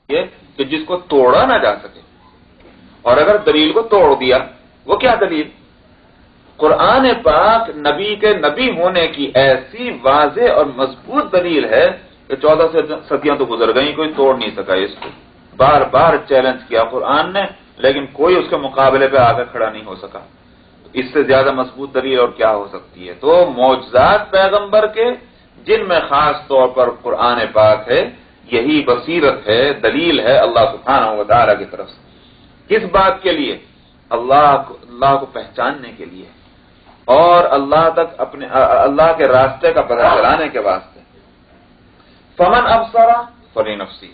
ہے کہ جس کو توڑا نہ جا سکے، اور اگر دلیل کو توڑ دیا وہ کیا دلیل؟ قرآن پاک نبی کے نبی ہونے کی ایسی واضح اور مضبوط دلیل ہے کہ 14 صدیاں تو گزر گئیں، کوئی توڑ نہیں سکا اس کو، بار بار چیلنج کیا قرآن نے، لیکن کوئی اس کے مقابلے پہ آ کر کھڑا نہیں ہو سکا۔ اس سے زیادہ مضبوط دلیل اور کیا ہو سکتی ہے؟ تو معجزات پیغمبر کے، جن میں خاص طور پر قرآن پاک ہے، یہی بصیرت ہے، دلیل ہے اللہ سبحانہ و تعالیٰ کی طرف سے۔ کس بات کے لیے؟ اللہ کو پہچاننے کے لیے، اور اللہ کے راستے کا پتہ چلانے کے واسطے۔ فمن ابصر فلنفسہ،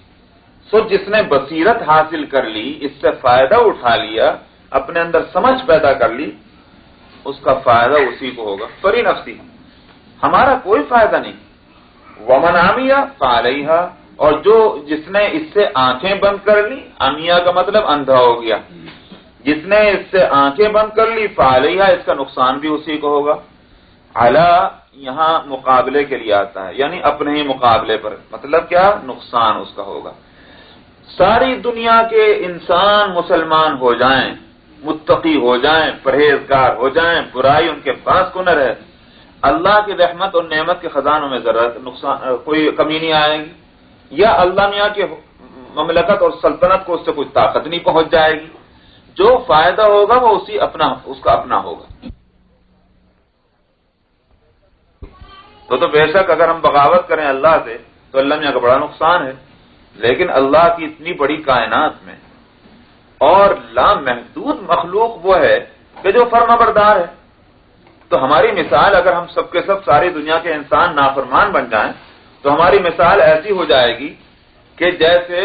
سو جس نے بصیرت حاصل کر لی، اس سے فائدہ اٹھا لیا، اپنے اندر سمجھ پیدا کر لی، اس کا فائدہ اسی کو ہوگا۔ فلنفسہ، ہمارا کوئی فائدہ نہیں۔ ومن عمی فعلیہا، اور جس نے اس سے آنکھیں بند کر لی، عمیہ کا مطلب اندھا ہو گیا، جس نے اس سے آنکھیں بند کر لی، فعلیہا، اس کا نقصان بھی اسی کو ہوگا۔ علی یہاں مقابلے کے لیے آتا ہے، یعنی اپنے ہی مقابلے پر، مطلب کیا؟ نقصان اس کا ہوگا۔ ساری دنیا کے انسان مسلمان ہو جائیں، متقی ہو جائیں، پرہیزگار ہو جائیں، برائی ان کے پاس کو نہ رہے، اللہ کی رحمت اور نعمت کے خزانوں میں ذرا کوئی کمی نہیں آئے گی، یا اللہ میاں کی مملکت اور سلطنت کو اس سے کوئی طاقت نہیں پہنچ جائے گی۔ جو فائدہ ہوگا وہ اس کا اپنا ہوگا۔ تو بے شک اگر ہم بغاوت کریں اللہ سے تو اللہ میاں کا بڑا نقصان ہے، لیکن اللہ کی اتنی بڑی کائنات میں اور لامحدود مخلوق وہ ہے کہ جو فرما بردار ہے۔ تو ہماری مثال، اگر ہم سب کے سب ساری دنیا کے انسان نافرمان بن جائیں تو ہماری مثال ایسی ہو جائے گی کہ جیسے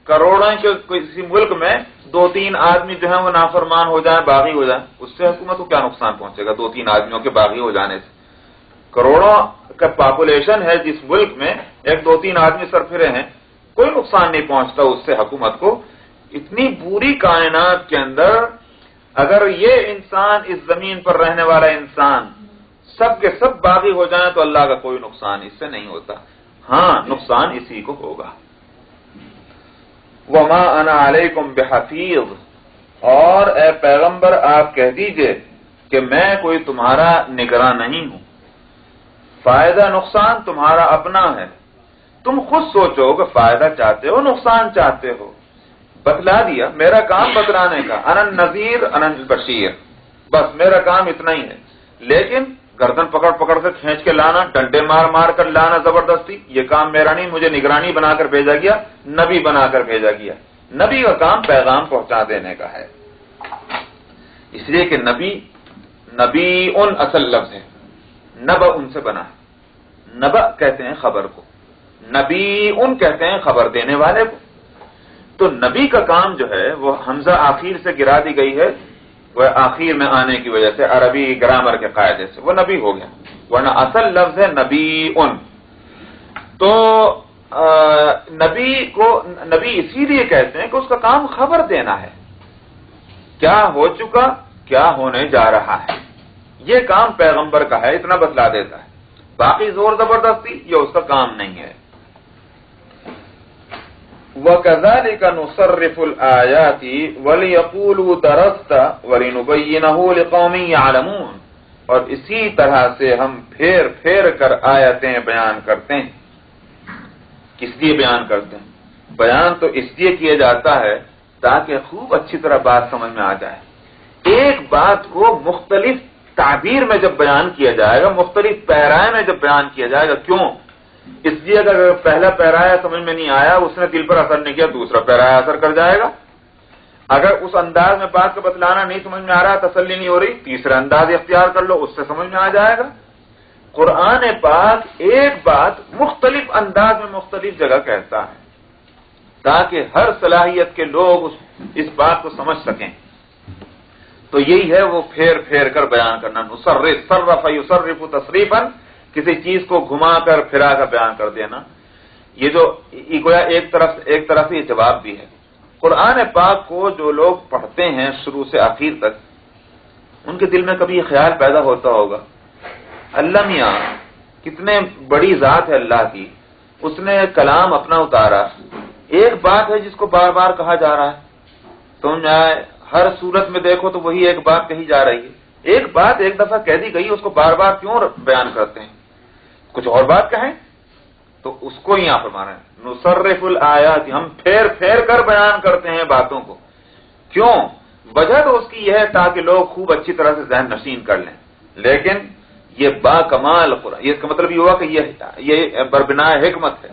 کروڑوں کے کسی ملک میں 2-3 آدمی جو ہیں وہ نافرمان ہو جائیں، باغی ہو جائیں، اس سے حکومت کو کیا نقصان پہنچے گا 2-3 آدمیوں کے باغی ہو جانے سے؟ کروڑوں کا پاپولیشن ہے جس ملک میں، 1-2-3 آدمی سرفرے ہیں، کوئی نقصان نہیں پہنچتا اس سے حکومت کو۔ اتنی بری کائنات کے اندر اگر یہ انسان، اس زمین پر رہنے والا انسان، سب کے سب باغی ہو جائیں تو اللہ کا کوئی نقصان اس سے نہیں ہوتا۔ ہاں، نقصان اسی کو ہوگا۔ وما انا علیکم بحفیظ، اور اے پیغمبر آپ کہہ دیجئے کہ میں کوئی تمہارا نگراں نہیں ہوں، فائدہ نقصان تمہارا اپنا ہے، تم خود سوچو کہ فائدہ چاہتے ہو نقصان چاہتے ہو۔ بتلا دیا، میرا کام بتلانے کا، انا النذیر انا البشیر، بس میرا کام اتنا ہی ہے۔ لیکن گردن پکڑ پکڑ کر کھینچ کے لانا، ڈنڈے مار مار کر لانا زبردستی، یہ کام میرا نہیں، مجھے نگرانی بنا کر بھیجا گیا، نبی بنا کر بھیجا گیا۔ نبی کا کام پیغام پہنچا دینے کا ہے، اس لیے کہ نبی ان اصل لفظ ہے، نبا ان سے بنا ہے، نبا کہتے ہیں خبر کو، نبی ان کہتے ہیں خبر دینے والے کو۔ تو نبی کا کام جو ہے وہ حمزہ آخر سے گرا دی گئی ہے، وہ آخر میں آنے کی وجہ سے، عربی گرامر کے قاعدے سے وہ نبی ہو گیا، ورنہ اصل لفظ ہے نبی ان۔ تو نبی اسی لیے کہتے ہیں کہ اس کا کام خبر دینا ہے، کیا ہو چکا، کیا ہونے جا رہا ہے، یہ کام پیغمبر کا ہے، اتنا بتلا دیتا ہے، باقی زور زبردستی یہ اس کا کام نہیں ہے۔ وَكَذَلِكَ نُصَرِّفُ الْآيَاتِ وَلِيَقُولُوا دَرَسْتَ وَلِنُبَيِّنَهُ لِقَوْمٍ يَعْلَمُونَ، اور اسی طرح سے ہم پھیر پھیر کر آیتیں بیان کرتے ہیں۔ کس لیے بیان کرتے ہیں؟ بیان تو اس لیے کیا جاتا ہے تاکہ خوب اچھی طرح بات سمجھ میں آ جائے۔ ایک بات کو مختلف تعبیر میں جب بیان کیا جائے گا، مختلف پیرائے میں جب بیان کیا جائے گا، کیوں؟ اس لیے اگر پہلا پیرایا سمجھ میں نہیں آیا، اس نے دل پر اثر نہیں کیا، دوسرا پیرایا اثر کر جائے گا۔ اگر اس انداز میں بات کو بتلانا نہیں سمجھ میں آ رہا، تسلی نہیں ہو رہی، تیسرا انداز اختیار کر لو، اس سے سمجھ میں آ جائے گا۔ قرآن پاک ایک بات مختلف انداز میں مختلف جگہ کہتا ہے تاکہ ہر صلاحیت کے لوگ اس بات کو سمجھ سکیں۔ تو یہی ہے وہ پھیر پھیر کر بیان کرنا، صرف یصرف تصریفا، کسی چیز کو گھما کر پھرا کر بیان کر دینا۔ یہ جو گویا ایک طرف یہ جواب بھی ہے۔ قرآن پاک کو جو لوگ پڑھتے ہیں شروع سے آخر تک، ان کے دل میں کبھی یہ خیال پیدا ہوتا ہوگا، اللہ میاں کتنے بڑی ذات ہے اللہ کی، اس نے کلام اپنا اتارا، ایک بات ہے جس کو بار بار کہا جا رہا ہے، سمجھ آئے؟ ہر صورت میں دیکھو تو وہی ایک بات کہی جا رہی ہے. ایک بات ایک دفعہ کہہ دی گئی، اس کو بار بار کیوں بیان کرتے ہیں؟ کچھ اور بات کہیں تو اس کو یہاں پر مانا ہے نصرف الآیات، ہم پھیر پھیر کر بیان کرتے ہیں باتوں کو. کیوں؟ وجہ تو اس کی یہ ہے تاکہ لوگ خوب اچھی طرح سے ذہن نشین کر لیں. لیکن یہ با کمال قرآن، یہ اس کا مطلب یہ ہوا کہ یہ بربناء حکمت ہے.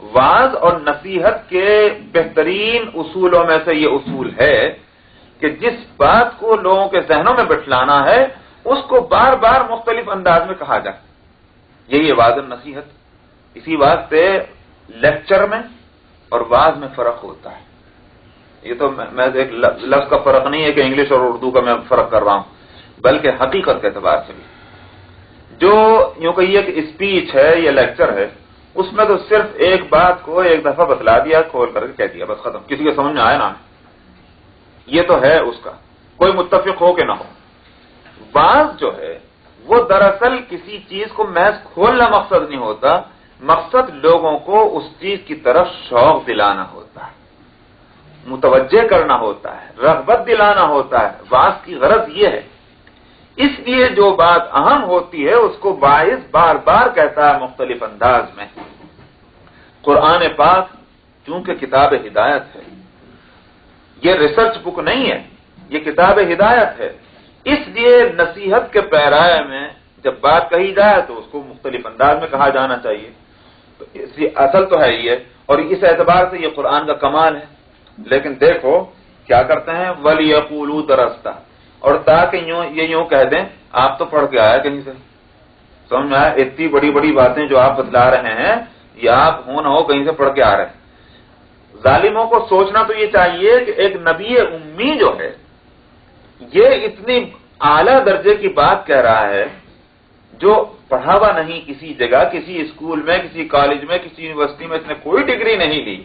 وعظ اور نصیحت کے بہترین اصولوں میں سے یہ اصول ہے کہ جس بات کو لوگوں کے ذہنوں میں بٹھلانا ہے اس کو بار بار مختلف انداز میں کہا جائے. یہی ہے وعظ اور نصیحت. اسی واسطے لیکچر میں اور وعظ میں فرق ہوتا ہے. یہ تو میں ایک لفظ کا فرق نہیں ہے کہ انگلش اور اردو کا میں فرق کر رہا ہوں، بلکہ حقیقت کے اعتبار سے بھی. جو یوں کہیے کہ اسپیچ ہے یا لیکچر ہے، اس میں تو صرف ایک بات کو ایک دفعہ بتلا دیا، کھول کر کے کہہ دیا، بس ختم. کسی کے سمجھ میں آئے نا، یہ تو ہے اس کا، کوئی متفق ہو کہ نہ ہو. وعظ جو ہے وہ دراصل کسی چیز کو محض کھولنا مقصد نہیں ہوتا، مقصد لوگوں کو اس چیز کی طرف شوق دلانا ہوتا ہے، متوجہ کرنا ہوتا ہے، رغبت دلانا ہوتا ہے. وعظ کی غرض یہ ہے. اس لیے جو بات اہم ہوتی ہے اس کو واعظ بار بار کہتا ہے مختلف انداز میں. قرآن پاک چونکہ کتاب ہدایت ہے، یہ ریسرچ بک نہیں ہے، یہ کتاب ہدایت ہے. اس لیے نصیحت کے پیرائے میں جب بات کہی جائے تو اس کو مختلف انداز میں کہا جانا چاہیے. تو اصل تو ہے یہ، اور اس اعتبار سے یہ قرآن کا کمال ہے. لیکن دیکھو کیا کرتے ہیں، وَلِيَقُولُوا دَرَسْتَ، اور تاکہ یوں کہہ دیں آپ تو پڑھ کے آیا کہیں سے. سمجھ میں آیا؟ اتنی بڑی بڑی باتیں جو آپ بتلا رہے ہیں یہ آپ ہو نہ ہو کہیں سے پڑھ کے آ رہے ہیں. ظالموں کو سوچنا تو یہ چاہیے کہ ایک نبی امی جو ہے یہ اتنی اعلیٰ درجے کی بات کہہ رہا ہے، جو پڑھا ہوا نہیں کسی جگہ، کسی اسکول میں، کسی کالج میں، کسی یونیورسٹی میں اس نے کوئی ڈگری نہیں لی،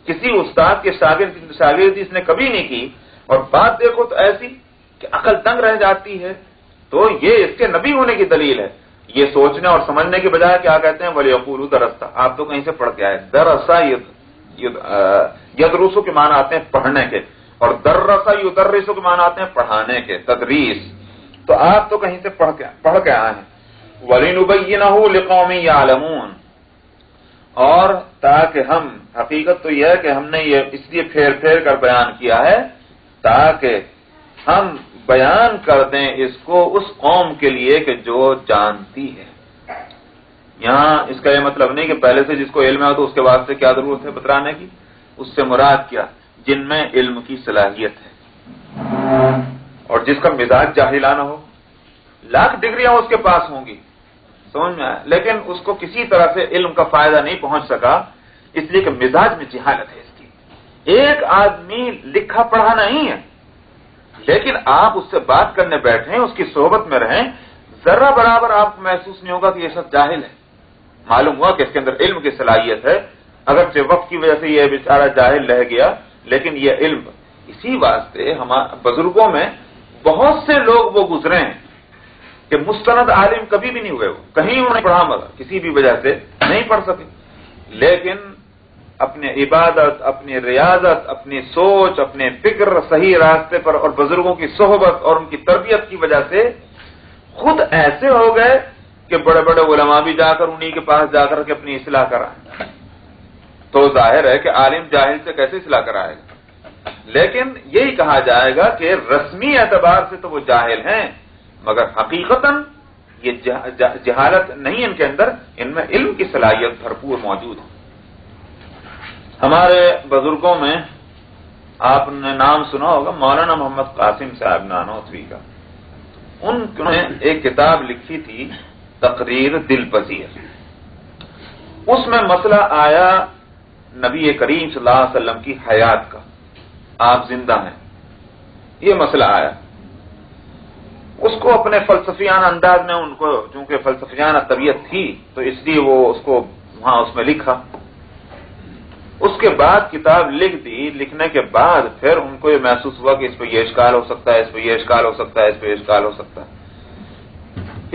کسی استاد کے شاگردی اس نے کبھی نہیں کی، اور بات دیکھو تو ایسی کہ عقل تنگ رہ جاتی ہے. تو یہ اس کے نبی ہونے کی دلیل ہے. یہ سوچنے اور سمجھنے کے بجائے کیا کہتے ہیں، وَلِيَقُولُوا دَرَسْتَ، آپ تو کہیں سے پڑھ کے آئے. درسا یدرسو کے معنی آتے ہیں پڑھنے کے، اور درسا یدرسو کے معنی آتے ہیں پڑھانے کے، تدریس. تو آپ تو کہیں سے پڑھ کے آئے ہیں. وَلِنُبَيِّنَهُ لِقَوْمٍ يَعْلَمُونَ، اور تاکہ ہم، حقیقت تو یہ ہے کہ ہم نے یہ اس لیے پھیر پھیر کر بیان کیا ہے تاکہ ہم بیان کر دیں اس کو اس قوم کے لیے کہ جو جانتی ہے. یہاں اس کا یہ مطلب نہیں کہ پہلے سے جس کو علم ہے تو اس کے واسطے کیا ضرورت ہے بتلانے کی. اس سے مراد کیا، جن میں علم کی صلاحیت ہے اور جس کا مزاج جاہلانہ ہو. لاکھ ڈگریاں اس کے پاس ہوں گی، سمجھ میں آیا، لیکن اس کو کسی طرح سے علم کا فائدہ نہیں پہنچ سکا، اس لیے کہ مزاج میں جہالت ہے اس کی. ایک آدمی لکھا پڑھا نہیں ہے، لیکن آپ اس سے بات کرنے بیٹھیں، اس کی صحبت میں رہیں، ذرہ برابر آپ کو محسوس نہیں ہوگا کہ یہ سب جاہل ہے. معلوم ہوا کہ اس کے اندر علم کی صلاحیت ہے، اگرچہ وقت کی وجہ سے یہ بیچارہ جاہل رہ گیا، لیکن یہ علم. اسی واسطے ہمارے بزرگوں میں بہت سے لوگ وہ گزرے ہیں کہ مستند عالم کبھی بھی نہیں ہوئے، وہ کہیں انہوں نے پڑھا مگر کسی بھی وجہ سے نہیں پڑھ سکے، لیکن اپنے عبادت، اپنی ریاضت، اپنی سوچ، اپنے فکر صحیح راستے پر اور بزرگوں کی صحبت اور ان کی تربیت کی وجہ سے خود ایسے ہو گئے کہ بڑے بڑے علماء بھی جا کر انہی کے پاس جا کر کے اپنی اصلاح کرائیں. تو ظاہر ہے کہ عالم جاہل سے کیسے اصلاح کرائے گا. لیکن یہی کہا جائے گا کہ رسمی اعتبار سے تو وہ جاہل ہیں، مگر حقیقتاً یہ جہالت نہیں ان کے اندر، ان میں علم کی صلاحیت بھرپور موجود ہے. ہمارے بزرگوں میں آپ نے نام سنا ہوگا مولانا محمد قاسم صاحب نانوتوی کا. انہوں نے ایک کتاب لکھی تھی تقریر دل پذیر. اس میں مسئلہ آیا نبی کریم صلی اللہ علیہ وسلم کی حیات کا، آپ زندہ ہیں، یہ مسئلہ آیا. اس کو اپنے فلسفیانہ انداز میں، ان کو چونکہ فلسفیانہ طبیعت تھی تو اس لیے وہ اس کو وہاں اس میں لکھا. اس کے بعد کتاب لکھ دی. لکھنے کے بعد پھر ان کو یہ محسوس ہوا کہ اس پہ یہ اشکال ہو سکتا ہے، اس پہ یہ اشکال ہو سکتا ہے، اس پہ یہ اشکال ہو سکتا ہے،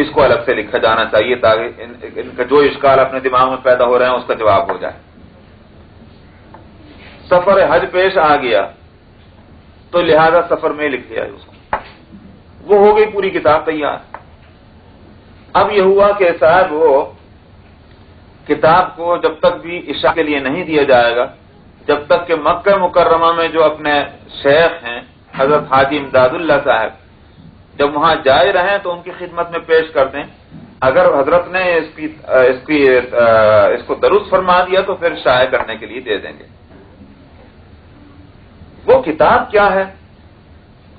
اس کو الگ سے لکھا جانا چاہیے تاکہ ان کا جو اشکال اپنے دماغ میں پیدا ہو رہے ہیں اس کا جواب ہو جائے. سفر حج پیش آ گیا تو لہذا سفر میں لکھ دیا اس کو، وہ ہو گئی پوری کتاب تیار۔ اب یہ ہوا کہ صاحب وہ کتاب کو جب تک بھی عشاء کے لیے نہیں دیا جائے گا، جب تک کہ مکہ مکرمہ میں جو اپنے شیخ ہیں حضرت حاجی امداد اللہ صاحب جب وہاں جائے رہیں تو ان کی خدمت میں پیش کر دیں، اگر حضرت نے اس کو درست فرما دیا تو پھر شائع کرنے کے لیے دے دیں گے۔ وہ کتاب کیا ہے؟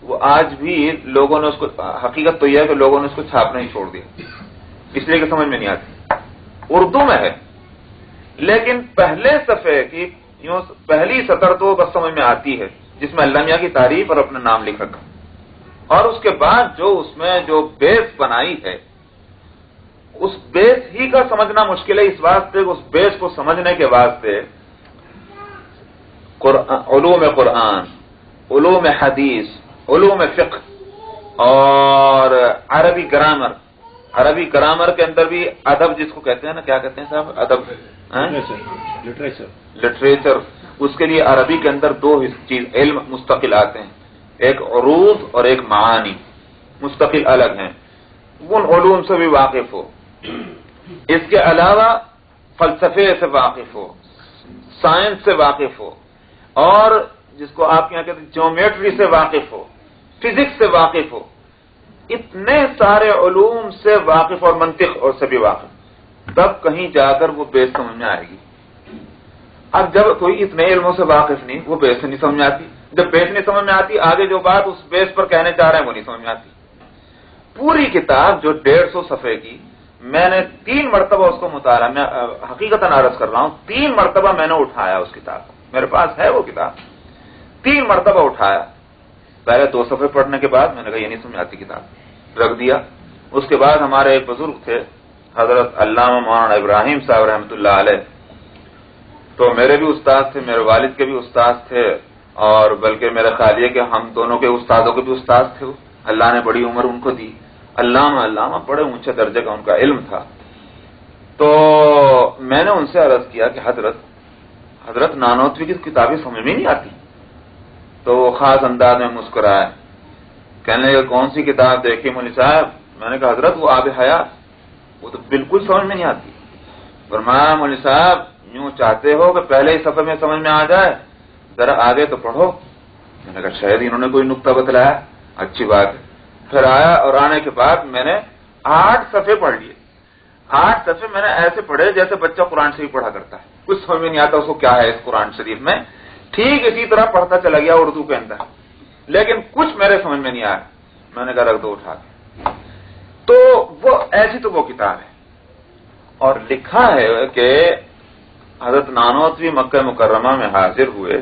وہ آج بھی لوگوں نے اس کو، حقیقت تو یہ ہے کہ لوگوں نے اس کو چھاپنا ہی چھوڑ دیا، اس لیے کہ سمجھ میں نہیں آتی۔ اردو میں ہے لیکن پہلے صفحے کی یوں پہلی سطر تو بس سمجھ میں آتی ہے، جس میں اللہ میاں کی تعریف اور اپنا نام لکھ رکھا، اور اس کے بعد جو اس میں جو بیس بنائی ہے اس بیس ہی کا سمجھنا مشکل ہے، اس واسطے اس بیس کو سمجھنے کے واسطے علوم قرآن، علوم حدیث، علوم فقہ اور عربی گرامر۔ عربی گرامر کے اندر بھی ادب جس کو کہتے ہیں نا، کیا کہتے ہیں صاحب؟ ادب، لٹریچر۔ اس کے لیے عربی کے اندر دو چیز علم مستقل آتے ہیں، ایک عروض اور ایک معانی، مستقل الگ ہیں، ان علوم سے بھی واقف ہو۔ اس کے علاوہ فلسفے سے واقف ہو، سائنس سے واقف ہو، اور جس کو آپ یہاں کہتے ہیں جیومیٹری سے واقف ہو، فزکس سے واقف ہو، اتنے سارے علوم سے واقف اور منطق اور سے بھی واقف، تب کہیں جا کر وہ بیس سمجھ میں آئے گی۔ اب جب کوئی اتنے علموں سے واقف نہیں، وہ بیس نہیں سمجھ میں آتی، جب بیس نہیں سمجھ میں آتی آگے جو بات اس بیس پر کہنے جا رہے ہیں وہ نہیں سمجھ میں آتی۔ پوری کتاب جو 150 صفحے کی، میں نے 3 مرتبہ اس کو مطالعہ، میں حقیقتاً عرض کر رہا ہوں، 3 مرتبہ میں نے اٹھایا اس کتاب کو، میرے پاس ہے وہ کتاب، 3 مرتبہ اٹھایا۔ پہلے 2 صفحے پڑھنے کے بعد میں نے کہا یہ نہیں سمجھ آتی کتاب، رکھ دیا۔ اس کے بعد ہمارے ایک بزرگ تھے حضرت علامہ مولانا ابراہیم صاحب رحمۃ اللہ علیہ، تو میرے بھی استاد تھے، میرے والد کے بھی استاد تھے، اور بلکہ میرا خیال یہ کہ ہم دونوں کے استادوں کے بھی استاد تھے، اللہ نے بڑی عمر ان کو دی، علامہ بڑے اونچے درجے کا ان کا علم تھا۔ تو میں نے ان سے عرض کیا کہ حضرت نانوتوی کی کتابیں سمجھ میں نہیں آتی، تو وہ خاص انداز میں مسکرائے، کہنے لگے کون سی کتاب دیکھی مولوی صاحب؟ میں نے کہا حضرت وہ آب حیات، وہ تو بالکل سمجھ میں نہیں آتی۔ فرمایا مولوی صاحب یوں چاہتے ہو کہ پہلے ہی صفحے میں سمجھ میں آ جائے، ذرا آگے تو پڑھو۔ میں نے کہا شاید انہوں نے کوئی نقطہ بتلایا، اچھی بات ہے۔ پھر آیا اور آنے کے بعد میں نے 8 صفحے پڑھ لیے۔ 8 صفحے میں نے ایسے پڑھے جیسے بچہ قرآن شریف پڑھا کرتا ہے، کچھ سمجھ میں نہیں آتا اس کو کیا ہے اس قرآن شریف میں، ٹھیک اسی طرح پڑھتا چلا گیا اردو کے اندر، لیکن کچھ میرے سمجھ میں نہیں آیا۔ میں نے کہا رکھ دو اٹھا کے۔ تو وہ ایسی تو وہ کتاب ہے، اور لکھا ہے کہ حضرت نانوتوی مکہ مکرمہ میں حاضر ہوئے،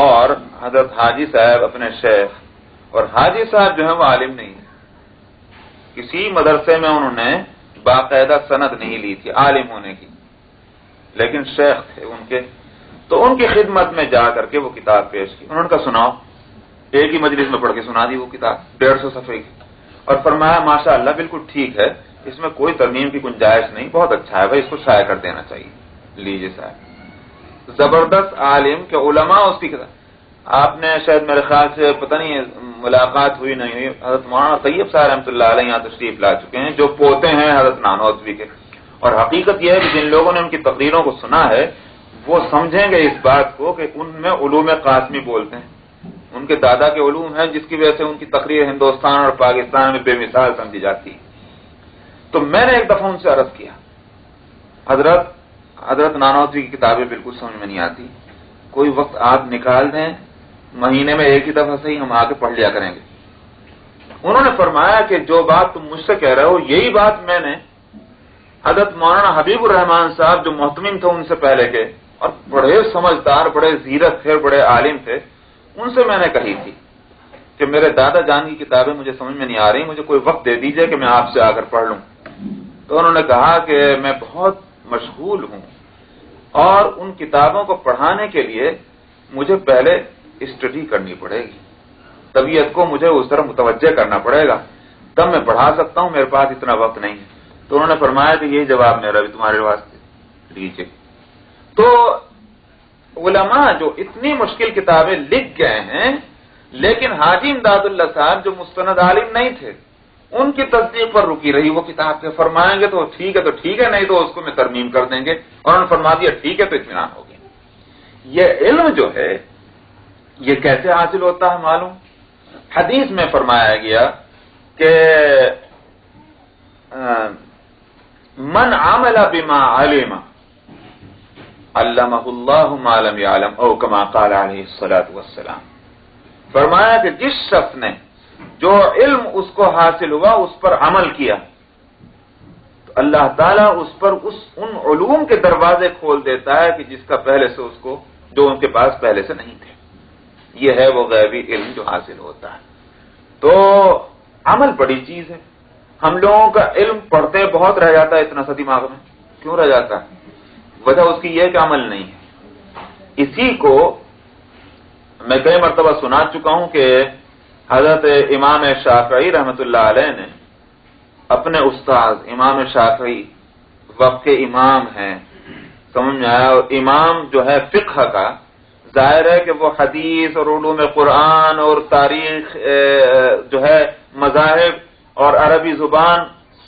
اور حضرت حاجی صاحب اپنے شیخ، اور حاجی صاحب جو ہیں وہ عالم نہیں ہے، کسی مدرسے میں انہوں نے باقاعدہ سند نہیں لی تھی عالم ہونے کی، لیکن شیخ تھے ان کے، تو ان کی خدمت میں جا کر کے وہ کتاب پیش کی۔ انہوں نے کہا سناؤ، ایک ہی مجلس میں پڑھ کے سنا دی وہ کتاب 150 صفحے کی، اور فرمایا ماشاء اللہ بالکل ٹھیک ہے، اس میں کوئی ترمیم کی گنجائش نہیں، بہت اچھا ہے بھائی، اس کو شائع کر دینا چاہیے۔ لیجیے صاحب، زبردست عالم کے علماء اس کی کتاب، آپ نے شاید میرے خیال سے پتہ نہیں ملاقات ہوئی نہیں ہوئی، حضرت مولانا طیب صاحب رحمۃ اللہ علیہ یہاں تشریف لا چکے ہیں، جو پوتے ہیں حضرت نانوتوی کے، اور حقیقت یہ ہے کہ جن لوگوں نے ان کی تقریروں کو سنا ہے وہ سمجھیں گے اس بات کو کہ ان میں علوم قاسمی بولتے ہیں، ان کے دادا کے علوم ہیں، جس کی وجہ سے ان کی تقریر ہندوستان اور پاکستان میں بے مثال سمجھی جاتی ہے۔ تو میں نے ایک دفعہ ان سے عرض کیا حضرت نانوتوی کی کتابیں بالکل سمجھ میں نہیں آتی، کوئی وقت آپ نکال دیں، مہینے میں ایک ہی دفعہ سے ہی ہم آ کے پڑھ لیا کریں گے۔ انہوں نے فرمایا کہ جو بات تم مجھ سے کہہ رہے ہو یہی بات میں نے حضرت مولانا حبیب الرحمان صاحب جو محتمم تھے ان سے پہلے کے، اور بڑے سمجھدار، بڑے زیرک تھے، بڑے عالم تھے، ان سے میں نے کہی تھی کہ میرے دادا جان کی کتابیں مجھے سمجھ میں نہیں آ رہی، مجھے کوئی وقت دے دیجئے کہ میں آپ سے آ کر پڑھ لوں۔ تو انہوں نے کہا کہ میں بہت مشغول ہوں، اور ان کتابوں کو پڑھانے کے لیے مجھے پہلے اسٹڈی کرنی پڑے گی، طبیعت کو مجھے اس طرح متوجہ کرنا پڑے گا، تب میں پڑھا سکتا ہوں، میرے پاس اتنا وقت نہیں ہے۔ تو انہوں نے فرمایا کہ یہی جواب میرا بھی تمہارے واسطے، لیجیے۔ تو علماء جو اتنی مشکل کتابیں لکھ گئے ہیں، لیکن حاجی امداد اللہ صاحب جو مستند عالم نہیں تھے، ان کی تصدیق پر رکی رہی وہ کتاب کے، فرمائیں گے تو ٹھیک ہے نہیں تو اس کو میں ترمیم کر دیں گے، اور انہوں نے فرما دیا ٹھیک ہے تو اطمینان ہو گیا۔ یہ علم جو ہے یہ کیسے حاصل ہوتا ہے معلوم؟ حدیث میں فرمایا گیا کہ من عمل بما علم علمہ اللہ ما لم یعلم او کما قال علیہ الصلوۃ والسلام، فرمایا کہ جس شخص نے جو علم اس کو حاصل ہوا اس پر عمل کیا تو اللہ تعالیٰ اس پر ان علوم کے دروازے کھول دیتا ہے کہ جس کا پہلے سے اس کو جو ان کے پاس پہلے سے نہیں تھے۔ یہ ہے وہ غیبی علم جو حاصل ہوتا ہے۔ تو عمل بڑی چیز ہے۔ ہم لوگوں کا علم پڑھتے بہت رہ جاتا ہے اتنا سا دماغ میں، کیوں رہ جاتا ہے؟ وجہ اس کی یہ کہ عمل نہیں ہے۔ اسی کو میں کئی مرتبہ سنا چکا ہوں کہ حضرت امام شافعی رحمۃ اللہ علیہ نے اپنے استاد امام شافعی وقت کے امام ہیں، سمجھ میں آیا، اور امام جو ہے فقہ کا، ظاہر ہے کہ وہ حدیث اور علوم قرآن اور تاریخ جو ہے مذاہب اور عربی زبان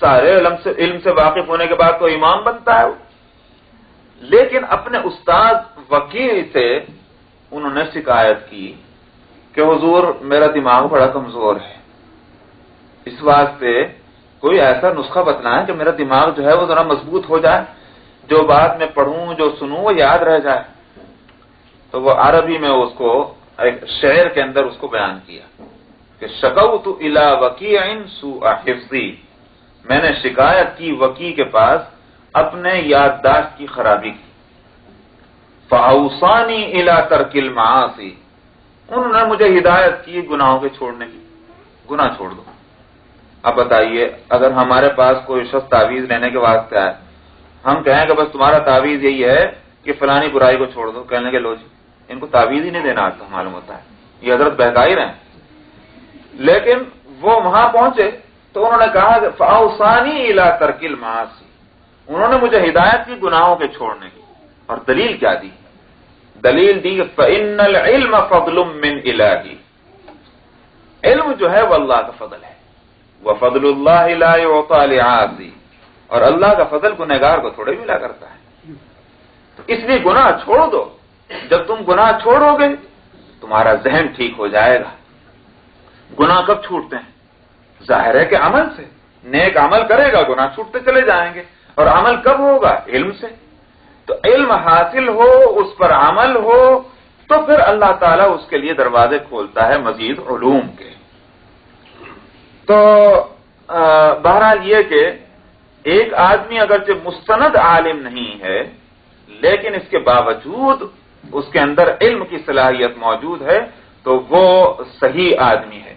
سارے علم سے واقف ہونے کے بعد تو امام بنتا ہے، لیکن اپنے استاد وکیع سے انہوں نے شکایت کی کہ حضور میرا دماغ بڑا کمزور ہے، اس واسطے کوئی ایسا نسخہ بتلائیں کہ میرا دماغ جو ہے وہ ذرا مضبوط ہو جائے، جو بات میں پڑھوں جو سنوں وہ یاد رہ جائے۔ تو وہ عربی میں اس کو ایک شعر کے اندر اس کو بیان کیا کہ شکوت الی وکیع سوء حفظی، میں نے شکایت کی وکیع کے پاس اپنے یادداشت کی خرابی کی، فاوصانی الی ترک المعاصی، انہوں نے مجھے ہدایت کی گناہوں کے چھوڑنے کی، گناہ چھوڑ دو۔ اب بتائیے اگر ہمارے پاس کوئی شخص تعویذ لینے کے واسطے آئے، ہم کہیں کہ بس تمہارا تعویذ یہی ہے کہ فلانی برائی کو چھوڑ دو، کہنے کے لو جی ان کو تعویذ ہی نہیں دینا آتا، معلوم ہوتا ہے یہ حضرت بہکا ہی رہے ہیں۔ لیکن وہ وہاں پہنچے تو انہوں نے کہا کہ فاوصانی الی ترک المعاصی، انہوں نے مجھے ہدایت کی گناہوں کے چھوڑنے کی، اور دلیل کیا دی؟ دلیل دی کہ فَإِنَّ الْعِلْمَ فَضْلٌ مِّنْ إِلَٰهِ، علم جو ہے وہ اللہ کا فضل ہے، وَفَضْلُ اللَّهِ لَا يُعْطَىٰ لِعَاصٍ، اور اللہ کا فضل گنہگار کو تھوڑے ملا کرتا ہے۔ تو اس لیے گناہ چھوڑ دو، جب تم گناہ چھوڑو گے تمہارا ذہن ٹھیک ہو جائے گا۔ گناہ کب چھوٹتے ہیں؟ ظاہر ہے کہ عمل سے، نیک عمل کرے گا گناہ چھوٹتے چلے جائیں گے، اور عمل کب ہوگا؟ علم سے۔ تو علم حاصل ہو، اس پر عمل ہو، تو پھر اللہ تعالیٰ اس کے لیے دروازے کھولتا ہے مزید علوم کے۔ تو بہرحال یہ کہ ایک آدمی اگرچہ مستند عالم نہیں ہے لیکن اس کے باوجود اس کے اندر علم کی صلاحیت موجود ہے تو وہ صحیح آدمی ہے،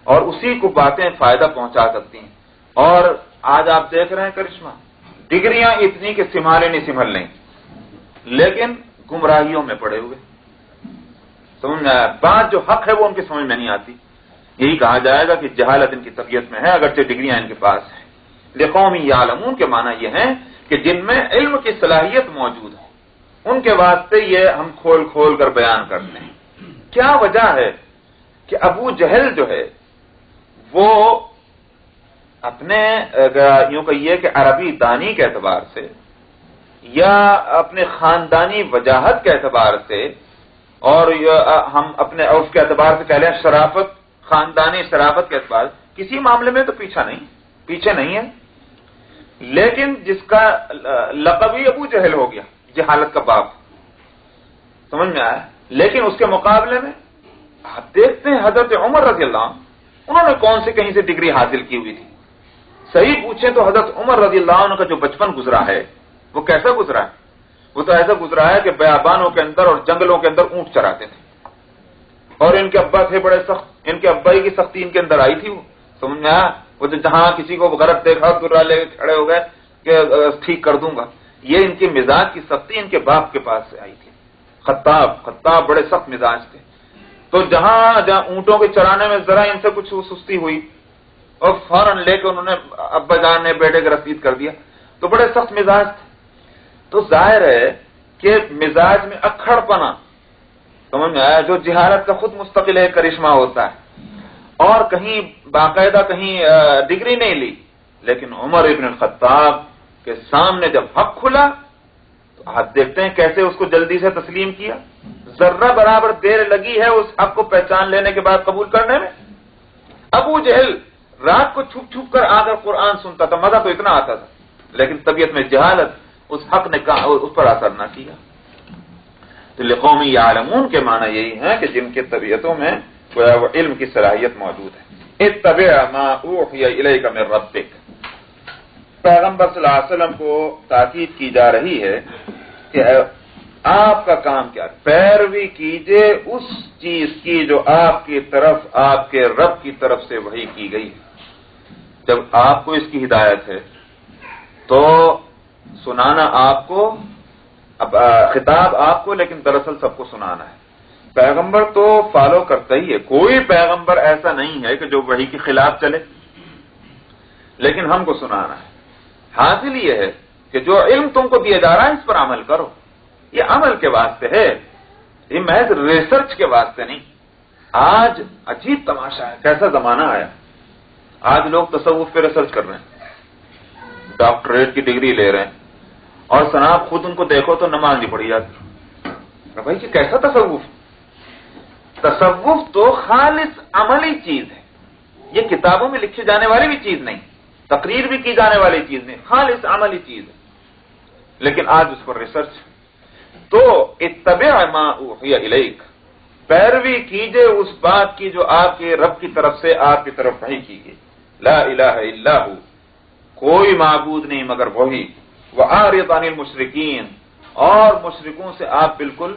اور اسی کو باتیں فائدہ پہنچا سکتی ہیں۔ اور آج آپ دیکھ رہے ہیں کرشمہ، ڈگریاں اتنی کہ سنبھالے نہیں سنبھل لیں، لیکن گمراہیوں میں پڑے ہوئے، سمجھ میں آیا؟ بات جو حق ہے وہ ان کی سمجھ میں نہیں آتی۔ یہی کہا جائے گا کہ جہالت ان کی طبیعت میں ہے اگرچہ ڈگریاں ان کے پاس ہیں۔ لقوم یعلمون کے معنی یہ ہیں کہ جن میں علم کی صلاحیت موجود ہے، ان کے واسطے یہ ہم کھول کھول کر بیان کرتے ہیں۔ کیا وجہ ہے کہ ابو جہل جو ہے وہ اپنے یوں کہیے کہ عربی دانی کے اعتبار سے یا اپنے خاندانی وجاہت کے اعتبار سے، اور ہم اپنے عرف کے اعتبار سے کہہ لیں شرافت، خاندانی شرافت کے اعتبار کسی معاملے میں تو پیچھے نہیں ہے، لیکن جس کا لقب ہی ابو جہل ہو گیا، جہالت کا باپ، سمجھ میں آیا؟ لیکن اس کے مقابلے میں آپ دیکھتے ہیں حضرت عمر رضی اللہ عنہ، انہوں نے کون سے کہیں سے ڈگری حاصل کی ہوئی تھی؟ صحیح پوچھیں تو حضرت عمر رضی اللہ عنہ کا جو بچپن گزرا ہے وہ کیسا گزرا ہے؟ وہ تو ایسا گزرا ہے کہ بیابانوں کے اندر اور جنگلوں کے اندر اونٹ چراتے تھے، اور ان کے ابا تھے بڑے سخت، ان کے ابائی کی سختی ان کے اندر آئی تھی، وہ سمجھ میں آیا؟ وہ تو جہاں کسی کو غلط دیکھا گرا لے کے کھڑے ہو گئے کہ ٹھیک کر دوں گا، یہ ان کے مزاج کی سختی ان کے باپ کے پاس سے آئی تھی۔ خطاب بڑے سخت مزاج تھے، تو جہاں اونٹوں کے چرانے میں ذرا ان سے کچھ سستی ہوئی اور فوراً لے کے انہوں نے ابا جان نے بیٹے کے رسید کر دیا، تو بڑے سخت مزاج تھے۔ تو ظاہر ہے کہ مزاج میں اکھڑ پنا سمجھ میں آیا؟ جو جہالت کا خود مستقل ہے کرشمہ ہوتا ہے، اور کہیں باقاعدہ کہیں ڈگری نہیں لی، لیکن عمر ابن الخطاب کے سامنے جب حق کھلا تو آپ دیکھتے ہیں کیسے اس کو جلدی سے تسلیم کیا. ذرہ برابر دیر لگی ہے اس حق کو پہچان لینے کے بعد قبول کرنے میں. ابو جہل رات کو چھپ چھپ کر آ کر قرآن سنتا تھا، مزہ تو اتنا آتا تھا، لیکن طبیعت میں جہالت اس حق نے اس پر اثر نہ کیا. تو لقوم یعلمون کے معنی یہی ہے کہ جن کے طبیعتوں میں وہ علم کی صلاحیت موجود ہے. اتبع ما اوحی الیک من ربک، پیغمبر صلی اللہ علیہ وسلم کو تاکید کی جا رہی ہے کہ آپ کا کام کیا ہے، پیروی کیجئے اس چیز کی جو آپ کی طرف آپ کے رب کی طرف سے وحی کی گئی ہے. جب آپ کو اس کی ہدایت ہے تو سنانا آپ کو، اب خطاب آپ کو، لیکن دراصل سب کو سنانا ہے. پیغمبر تو فالو کرتا ہی ہے، کوئی پیغمبر ایسا نہیں ہے کہ جو وحی کے خلاف چلے، لیکن ہم کو سنانا ہے. حاصل یہ ہے کہ جو علم تم کو دیا جا رہا ہے اس پر عمل کرو. یہ عمل کے واسطے ہے، یہ محض ریسرچ کے واسطے نہیں. آج عجیب تماشا ہے، کیسا زمانہ آیا. آج لوگ تصوف پہ ریسرچ کر رہے ہیں، ڈاکٹریٹ کی ڈگری لے رہے ہیں، اور سناب خود ان کو دیکھو تو نماز نہیں پڑھی جاتی. بھائی یہ کیسا تصوف؟ تصوف تو خالص عملی چیز ہے، یہ کتابوں میں لکھی جانے والی بھی چیز نہیں، تقریر بھی کی جانے والی چیز نہیں، خالص عملی چیز ہے. لیکن آج اس پر ریسرچ. تو اتبع ما اوحی الیک، پیروی کیجئے اس بات کی جو آپ کے رب کی طرف سے آپ کی طرف وحی کی گئی. لا الہ الا ہو، کوئی معبود نہیں مگر وہی. وَأَعْرِضْ عَنِ الْمُشْرِكِينَ، اور مشرکوں سے آپ بالکل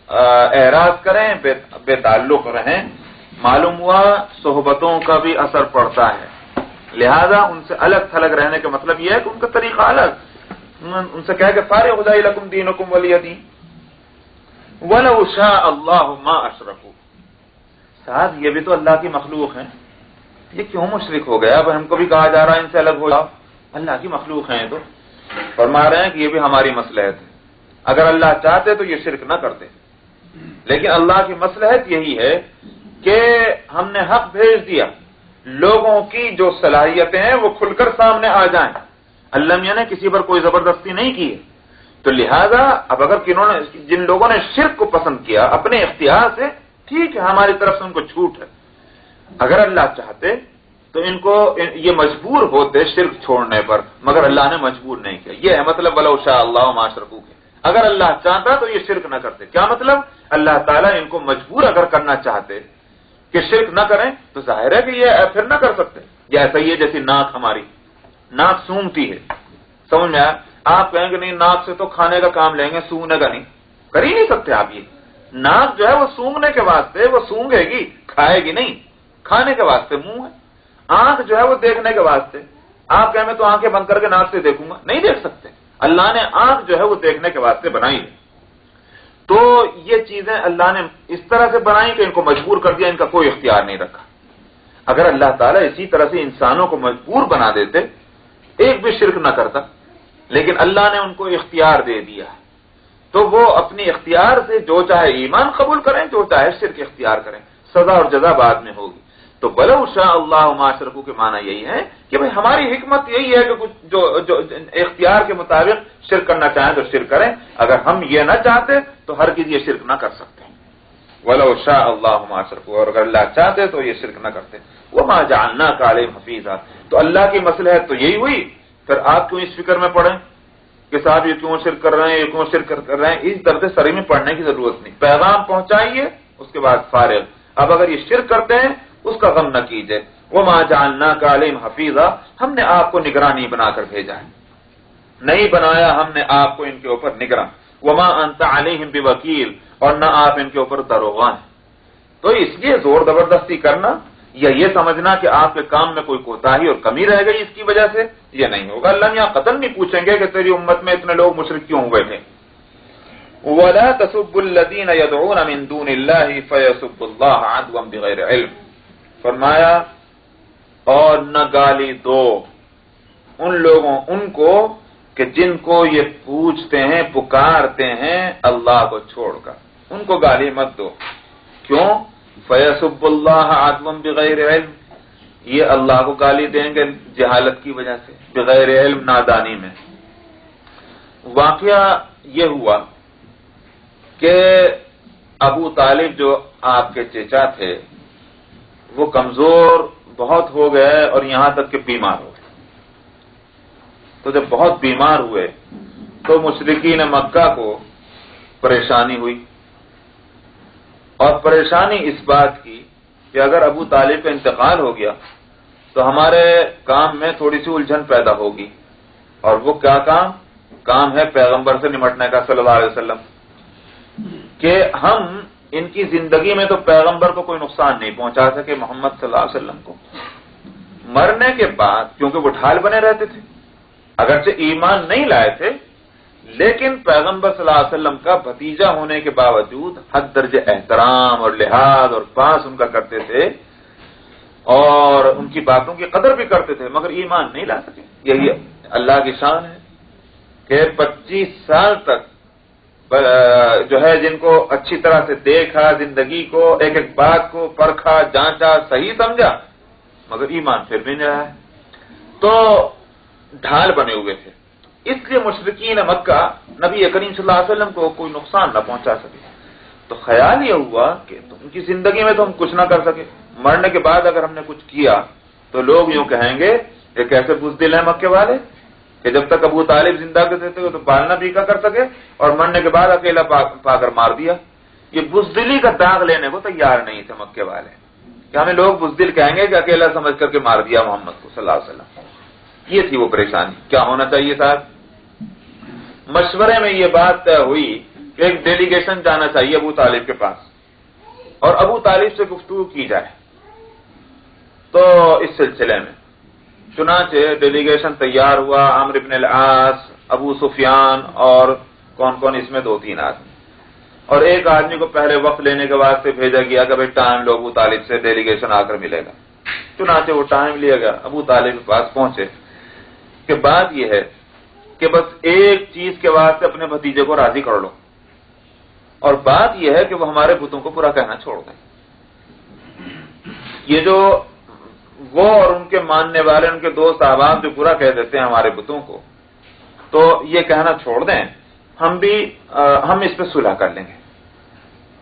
اعراض کریں، بے تعلق رہیں. معلوم ہوا صحبتوں کا بھی اثر پڑتا ہے، لہذا ان سے الگ تھلگ رہنے کا مطلب یہ ہے کہ ان کا طریقہ الگ. ان سے کہہ کہ فارغ ہو جائے لکم دینکم ولی دین وَلَوْ شَاءَ اللَّهُ مَا أَشْرَكُوا. صاحب یہ بھی تو اللہ کی مخلوق ہیں، یہ کیوں مشرک ہو گیا؟ اب ہم کو بھی کہا جا رہا ہے ان سے الگ ہو جاؤ، اللہ کی مخلوق ہیں. تو فرما رہے ہیں کہ یہ بھی ہماری مصلحت ہے. اگر اللہ چاہتے تو یہ شرک نہ کرتے، لیکن اللہ کی مصلحت یہی ہے کہ ہم نے حق بھیج دیا، لوگوں کی جو صلاحیتیں ہیں وہ کھل کر سامنے آ جائیں. اللہ میاں نے کسی پر کوئی زبردستی نہیں کی ہے. تو لہذا اب اگر جن لوگوں نے شرک کو پسند کیا اپنے اختیار سے، ٹھیک ہے، ہماری طرف سے ان کو چھوٹ ہے. اگر اللہ چاہتے تو ان کو یہ مجبور ہوتے شرک چھوڑنے پر، مگر اللہ نے مجبور نہیں کیا. یہ ہے مطلب وَلَوْ شَاءَ اللَّهُ مَا أَشْرَكُوا کے. اگر اللہ چاہتا تو یہ شرک نہ کرتے. کیا مطلب؟ اللہ تعالیٰ ان کو مجبور اگر کرنا چاہتے کہ شرک نہ کریں تو ظاہر ہے کہ یہ پھر نہ کر سکتے. جیسا یہ جیسی ناک، ہماری ناک سونگتی ہے، سمجھ میں آیا؟ آپ کہیں گے نہیں ناک سے تو کھانے کا کام لیں گے، سونگنے کا نہیں. کر ہی نہیں سکتے آپ. یہ ناک جو ہے وہ سونگنے کے واسطے، وہ سونگے گی، کھائے گی نہیں. کھانے کے واسطے منہ ہے. آنکھ جو ہے وہ دیکھنے کے واسطے. آپ کہیں میں تو آنکھیں بند کر کے ناک سے دیکھوں گا، نہیں دیکھ سکتے. اللہ نے آنکھ جو ہے وہ دیکھنے کے واسطے بنائی ہے. تو یہ چیزیں اللہ نے اس طرح سے بنائی کہ ان کو مجبور کر دیا، ان کا کوئی اختیار نہیں رکھا. اگر اللہ تعالیٰ اسی طرح سے انسانوں کو مجبور بنا دیتے، ایک بھی شرک نہ کرتا، لیکن اللہ نے ان کو اختیار دے دیا ہے، تو وہ اپنی اختیار سے جو چاہے ایمان قبول کریں، جو چاہے شرک اختیار کریں. سزا اور جزا بعد میں ہوگی. تو وَلَوْ شَاءَ اللَّهُ مَا أَشْرَكُوا کے معنی یہی ہے کہ بھئی ہماری حکمت یہی ہے کہ کچھ جو اختیار کے مطابق شرک کرنا چاہیں تو شرک کریں. اگر ہم یہ نہ چاہتے تو ہرگز یہ شرک نہ کر سکتے. وَلَوْ شَاءَ اللَّهُ مَا أَشْرَكُوا، اور اگر اللہ چاہتے تو یہ شرک نہ کرتے. وَمَا جَعَلْنَاكَ عَلَيْهِمْ حَفِيظًا، تو اللہ کی مصلحت تو یہی ہوئی. پھر آپ کیوں اس فکر میں پڑیں کہ صاحب یہ کیوں شرک کر رہے ہیں، یہ کیوں شرک کر رہے ہیں؟ اس درد سری میں پڑھنے کی ضرورت نہیں. پیغام پہنچائیے، اس کے بعد فارغ. اب اگر یہ شرک کرتے ہیں اس کا غم نہ کیجئے. وَمَا جَعَلْنَاكَ عَلَيْهِمْ حَفِيظًا، ہم نے آپ کو نگرانی بنا کر بھیجا ہے، نہیں بنایا ہم نے آپ کو ان کے اوپر نگراں. وَمَا أَنْتَ عَلَيْهِمْ بِوَكِيلٍ، اور نہ آپ ان کے اوپر داروغہ ہیں. تو اس لیے زور زبردستی کرنا یا یہ سمجھنا کہ آپ کے کام میں کوئی کوتاہی اور کمی رہ گئی اس کی وجہ سے، یہ نہیں ہوگا. اللہ یہاں قطعاً نہیں پوچھیں گے کہ تیری امت میں اتنے لوگ مشرک کیوں ہوئے تھے. وَلَا تَسُبُّوا الَّذِينَ يَدْعُونَ مِن دُونِ اللَّهِ فَيَسُبُّوا اللَّهَ عَدْوًا بِغَيْرِ عِلْمٍ، فرمایا اور نہ گالی دو ان کو کہ جن کو یہ پوچھتے ہیں، پکارتے ہیں اللہ کو چھوڑ کر. ان کو گالی مت دو. کیوں؟ فَيَسُبُّ اللَّهَ عَدْوًا بِغَيْرِ عِلْمٍ، یہ اللہ کو گالی دیں گے جہالت کی وجہ سے، بغیر علم، نادانی میں. واقعہ یہ ہوا کہ ابو طالب جو آپ کے چچا تھے وہ کمزور بہت ہو گئے اور یہاں تک کہ بیمار ہو گئے. تو جب بہت بیمار ہوئے تو مشرکین مکہ کو پریشانی ہوئی، اور پریشانی اس بات کی کہ اگر ابو طالب کا انتقال ہو گیا تو ہمارے کام میں تھوڑی سی الجھن پیدا ہوگی. اور وہ کیا کام ہے پیغمبر سے نمٹنے کا صلی اللہ علیہ وسلم، کہ ہم ان کی زندگی میں تو پیغمبر کو کوئی نقصان نہیں پہنچا سکے، محمد صلی اللہ علیہ وسلم کو. مرنے کے بعد کیونکہ وہ ڈھال بنے رہتے تھے، اگرچہ ایمان نہیں لائے تھے، لیکن پیغمبر صلی اللہ علیہ وسلم کا بھتیجا ہونے کے باوجود حد درجے احترام اور لحاظ اور پاس ان کا کرتے تھے اور ان کی باتوں کی قدر بھی کرتے تھے، مگر ایمان نہیں لا سکے. یہی اللہ کی شان ہے کہ 25 سال تک جو ہے جن کو اچھی طرح سے دیکھا، زندگی کو ایک ایک بات کو پرکھا، جانچا، صحیح سمجھا، مگر ایمان پھر بھی نہیں رہا ہے. تو ڈھال بنے ہوئے تھے، اس لیے مشرکین مکہ نبی کریم صلی اللہ علیہ وسلم کو کوئی نقصان نہ پہنچا سکے. تو خیال یہ ہوا کہ ان کی زندگی میں تو ہم کچھ نہ کر سکے، مرنے کے بعد اگر ہم نے کچھ کیا تو لوگ یوں کہیں گے کہ کیسے بزدل ہیں مکے والے کہ جب تک ابو طالب زندہ کرتے تھے تو پالنا بھیکا کر سکے اور مرنے کے بعد اکیلا پا کر مار دیا. یہ بزدلی کا داغ لینے کو تیار نہیں تھے مکے والے کہ ہمیں لوگ بزدل کہیں گے کہ اکیلا سمجھ کر کے مار دیا محمد کو صلی اللہ علیہ وسلم. یہ تھی وہ پریشانی. کیا ہونا چاہیے صاحب؟ مشورے میں یہ بات طے ہوئی کہ ایک ڈیلیگیشن جانا چاہیے ابو طالب کے پاس اور ابو طالب سے گفتگو کی جائے. تو اس سلسلے میں چنانچہ ڈیلیگیشن تیار ہوا. عمرو بن العاص، ابو سفیان اور کون کون، اس میں 2-3 آدمی، اور ایک آدمی کو پہلے وقت لینے کے واسطے بھیجا گیا کہ بھائی ٹائم لو، ابو طالب سے ڈیلیگیشن آ کر ملے گا. چنانچہ وہ ٹائم لیا گیا، ابو طالب کے پاس پہنچے کہ بات یہ ہے کہ بس ایک چیز کے واسطے اپنے بھتیجے کو راضی کر لو، اور بات یہ ہے کہ وہ ہمارے بتوں کو برا کہنا چھوڑ دیں. یہ جو وہ اور ان کے ماننے والے، ان کے دوست احباب جو برا کہہ دیتے ہیں ہمارے بتوں کو، تو یہ کہنا چھوڑ دیں، ہم اس پہ صلح کر لیں گے،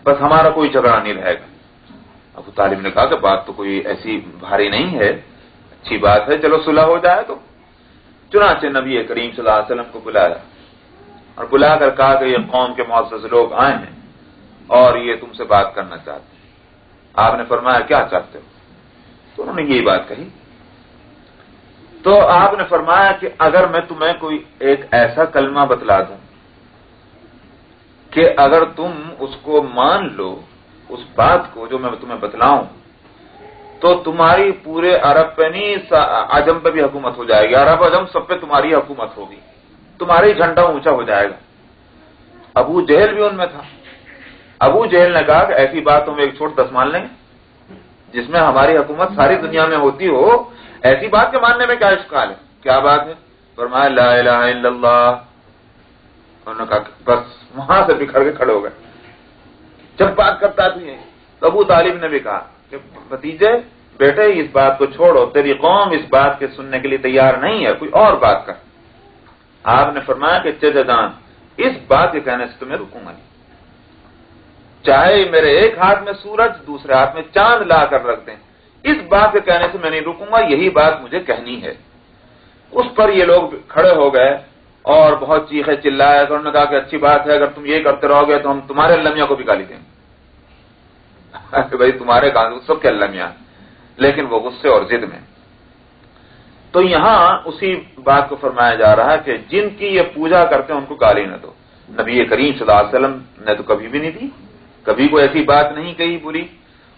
بس ہمارا کوئی جھگڑا نہیں رہے گا. ابو طالب نے کہا کہ بات تو کوئی ایسی بھاری نہیں ہے، اچھی بات ہے، چلو صلح ہو جائے. تو چنانچہ نبی کریم صلی اللہ علیہ وسلم کو بلایا اور بلا کر کہا کہ یہ قوم کے معزز لوگ آئے ہیں اور یہ تم سے بات کرنا چاہتے ہیں. آپ نے فرمایا کیا چاہتے ہو؟ تو انہوں نے یہی بات کہی. تو آپ نے فرمایا کہ اگر میں تمہیں کوئی ایک ایسا کلمہ بتلا دوں کہ اگر تم اس کو مان لو، اس بات کو جو میں تمہیں بتلاؤں، تو تمہاری پورے عرب پہ نہیں، عجم پہ بھی حکومت ہو جائے گی. عرب عجم سب پہ تمہاری حکومت ہوگی، تمہارا ہی جھنڈا اونچا ہو جائے گا. ابو جہل بھی ان میں تھا. ابو جہل نے کہا کہ ایسی بات تم ایک چھوٹ 10 مان لیں گے جس میں ہماری حکومت ساری دنیا میں ہوتی ہو، ایسی بات کے ماننے میں کیا اشکال ہے؟ کیا بات ہے؟ فرمایا لا الہ الا اللہ. انہوں نے کہا بس وہاں سے بکھر کے کھڑے ہو گئے. جب بات کرتا تھی تو ابو طالب نے بھی کہا کہ بھتیجے بیٹے اس بات کو چھوڑو، تیری قوم اس بات کے سننے کے لیے تیار نہیں ہے، کوئی اور بات کر. آپ نے فرمایا کہ چچا جان، اس بات کے کہنے سے تمہیں رکوں گا نہیں، چاہے میرے ایک ہاتھ میں سورج دوسرے ہاتھ میں چاند لا کر رکھ دیں، اس بات کے کہنے سے میں نہیں رکوں گا، یہی بات مجھے کہنی ہے. اس پر یہ لوگ کھڑے ہو گئے اور بہت چیخے چلائے. انہوں نے کہا کہ اچھی بات ہے، اگر تم یہ کرتے رہو گے تو ہم تمہارے اللہ میاں کو بھی گالی دیں گے. بھائی تمہارے کام سب کے اللہ میاں، لیکن وہ غصے اور ضد میں. تو یہاں اسی بات کو فرمایا جا رہا ہے کہ جن کی یہ پوجا کرتے ہیں ان کو گالی نہ دو. نبی کریم صلی اللہ علیہ وسلم نے تو کبھی بھی نہیں دی، کبھی کوئی ایسی بات نہیں کہی بری.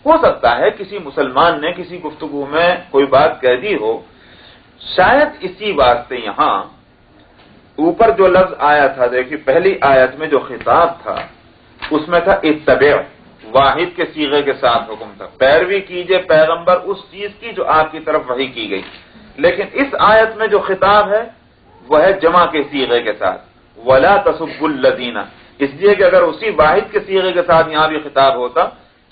ہو سکتا ہے کسی مسلمان نے کسی گفتگو میں کوئی بات کہہ دی ہو، شاید اسی واسطے یہاں اوپر جو لفظ آیا تھا، دیکھیے پہلی آیت میں جو خطاب تھا اس میں تھا اتبع، واحد کے صیغے کے ساتھ حکم تھا، پیروی کیجئے پیغمبر اس چیز کی جو آپ کی طرف وحی کی گئی. لیکن اس آیت میں جو خطاب ہے وہ ہے جمع کے صیغے کے ساتھ، ولا تسبوا الذین، اس لیے کہ اگر اسی واحد کے صیغے کے ساتھ یہاں بھی خطاب ہوتا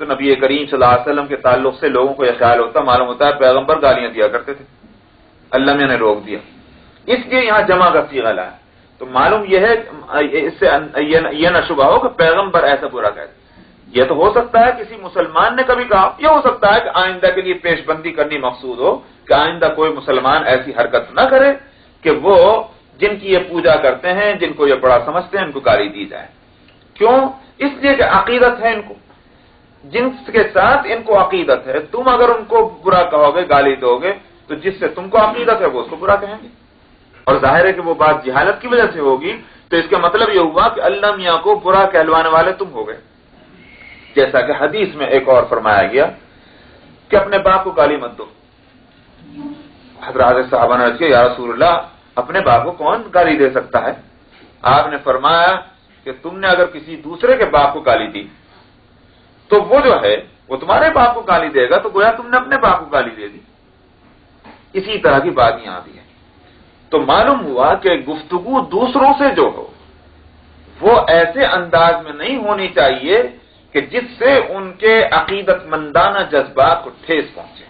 تو نبی کریم صلی اللہ علیہ وسلم کے تعلق سے لوگوں کو یہ خیال ہوتا، معلوم ہوتا ہے پیغمبر گالیاں دیا کرتے تھے، اللہ نے روک دیا، اس لیے یہاں جمع کا صیغہ لایا۔ تو معلوم یہ ہے، اس سے یہ نہ شبہ ہو کہ پیغمبر ایسا برا کہتے۔ یہ تو ہو سکتا ہے کسی مسلمان نے کبھی کہا، یہ ہو سکتا ہے کہ آئندہ کے لیے پیش بندی کرنی مقصود ہو کہ آئندہ کوئی مسلمان ایسی حرکت نہ کرے کہ وہ جن کی یہ پوجا کرتے ہیں، جن کو یہ بڑا سمجھتے ہیں، ان کو گالی دی جائے۔ کیوں؟ اس لیے کہ عقیدت ہے ان کو، جن کے ساتھ ان کو عقیدت ہے، تم اگر ان کو برا کہو گے، گالی دو گے، تو جس سے تم کو عقیدت ہے وہ اس کو برا کہیں گے، اور ظاہر ہے کہ وہ بات جہالت کی وجہ سے ہوگی، تو اس کا مطلب یہ ہوا کہ اللہ میاں کو برا کہلوانے والے تم ہو گئے۔ جیسا کہ حدیث میں ایک اور فرمایا گیا کہ اپنے باپ کو گالی مت دو۔ حضرات صحابہ نے عرض کیا، یا رسول اللہ اپنے باپ کو کون گالی دے سکتا ہے؟ آپ نے فرمایا کہ تم نے اگر کسی دوسرے کے باپ کو گالی دی تو وہ جو ہے وہ تمہارے باپ کو گالی دے گا، تو گویا تم نے اپنے باپ کو گالی دے دی۔ اسی طرح کی بات یہاں بھی ہے۔ تو معلوم ہوا کہ گفتگو دوسروں سے جو ہو وہ ایسے انداز میں نہیں ہونی چاہیے کہ جس سے ان کے عقیدت مندانہ جذبات کو ٹھیس پہنچے۔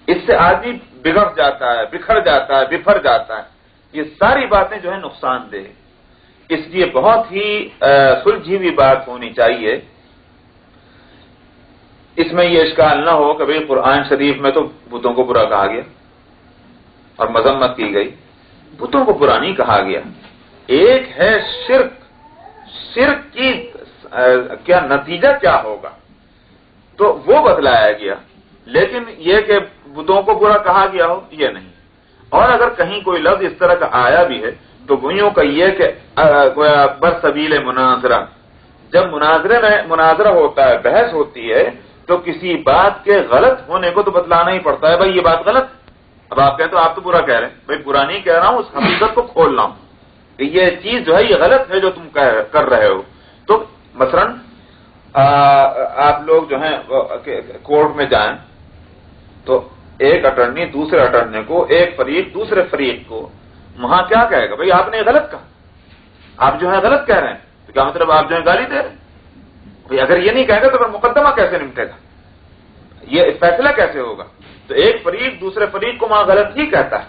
اس سے آدمی بگڑ جاتا ہے، بکھر جاتا ہے، بفر جاتا ہے۔ یہ ساری باتیں جو ہے نقصان دہ، اس لیے بہت ہی سلجھی ہوئی بات ہونی چاہیے۔ اس میں یہ اشکال نہ ہو کہ بھئی قرآن شریف میں تو بتوں کو برا کہا گیا اور مذمت کی گئی، بتوں کو برا نہیں کہا گیا۔ ایک ہے شرک، شرک کی کیا نتیجہ کیا ہوگا تو وہ بتلایا گیا، لیکن یہ کہ بتوں کو برا کہا گیا ہو یہ نہیں۔ اور اگر کہیں کوئی لفظ اس طرح کا آیا بھی ہے تو وہیوں کا یہ کہ برسبیل مناظرہ، جب مناظرہ ہوتا ہے، بحث ہوتی ہے، تو کسی بات کے غلط ہونے کو تو بتلانا ہی پڑتا ہے، بھائی یہ بات غلط۔ اب آپ کہتے ہو آپ تو برا کہہ رہے ہیں، بھائی برا نہیں کہہ رہا ہوں، اس حقیقت کو کھول رہا ہوں کہ یہ چیز جو ہے یہ غلط ہے جو تم کر رہے ہو۔ تو مثلا آپ لوگ جو ہیں کورٹ میں جائیں تو ایک اٹرنی دوسرے اٹرنی کو، ایک فریق دوسرے فریق کو وہاں کیا کہے گا؟ بھئی آپ نے غلط کہا، آپ جو ہے غلط کہہ رہے ہیں، تو کیا مطلب آپ جو ہے گالی دے رہے ہیں؟ بھئی اگر یہ نہیں کہے گا تو پھر مقدمہ کیسے نمٹے گا؟ یہ فیصلہ کیسے ہوگا؟ تو ایک فریق دوسرے فریق کو وہاں غلط ہی کہتا ہے۔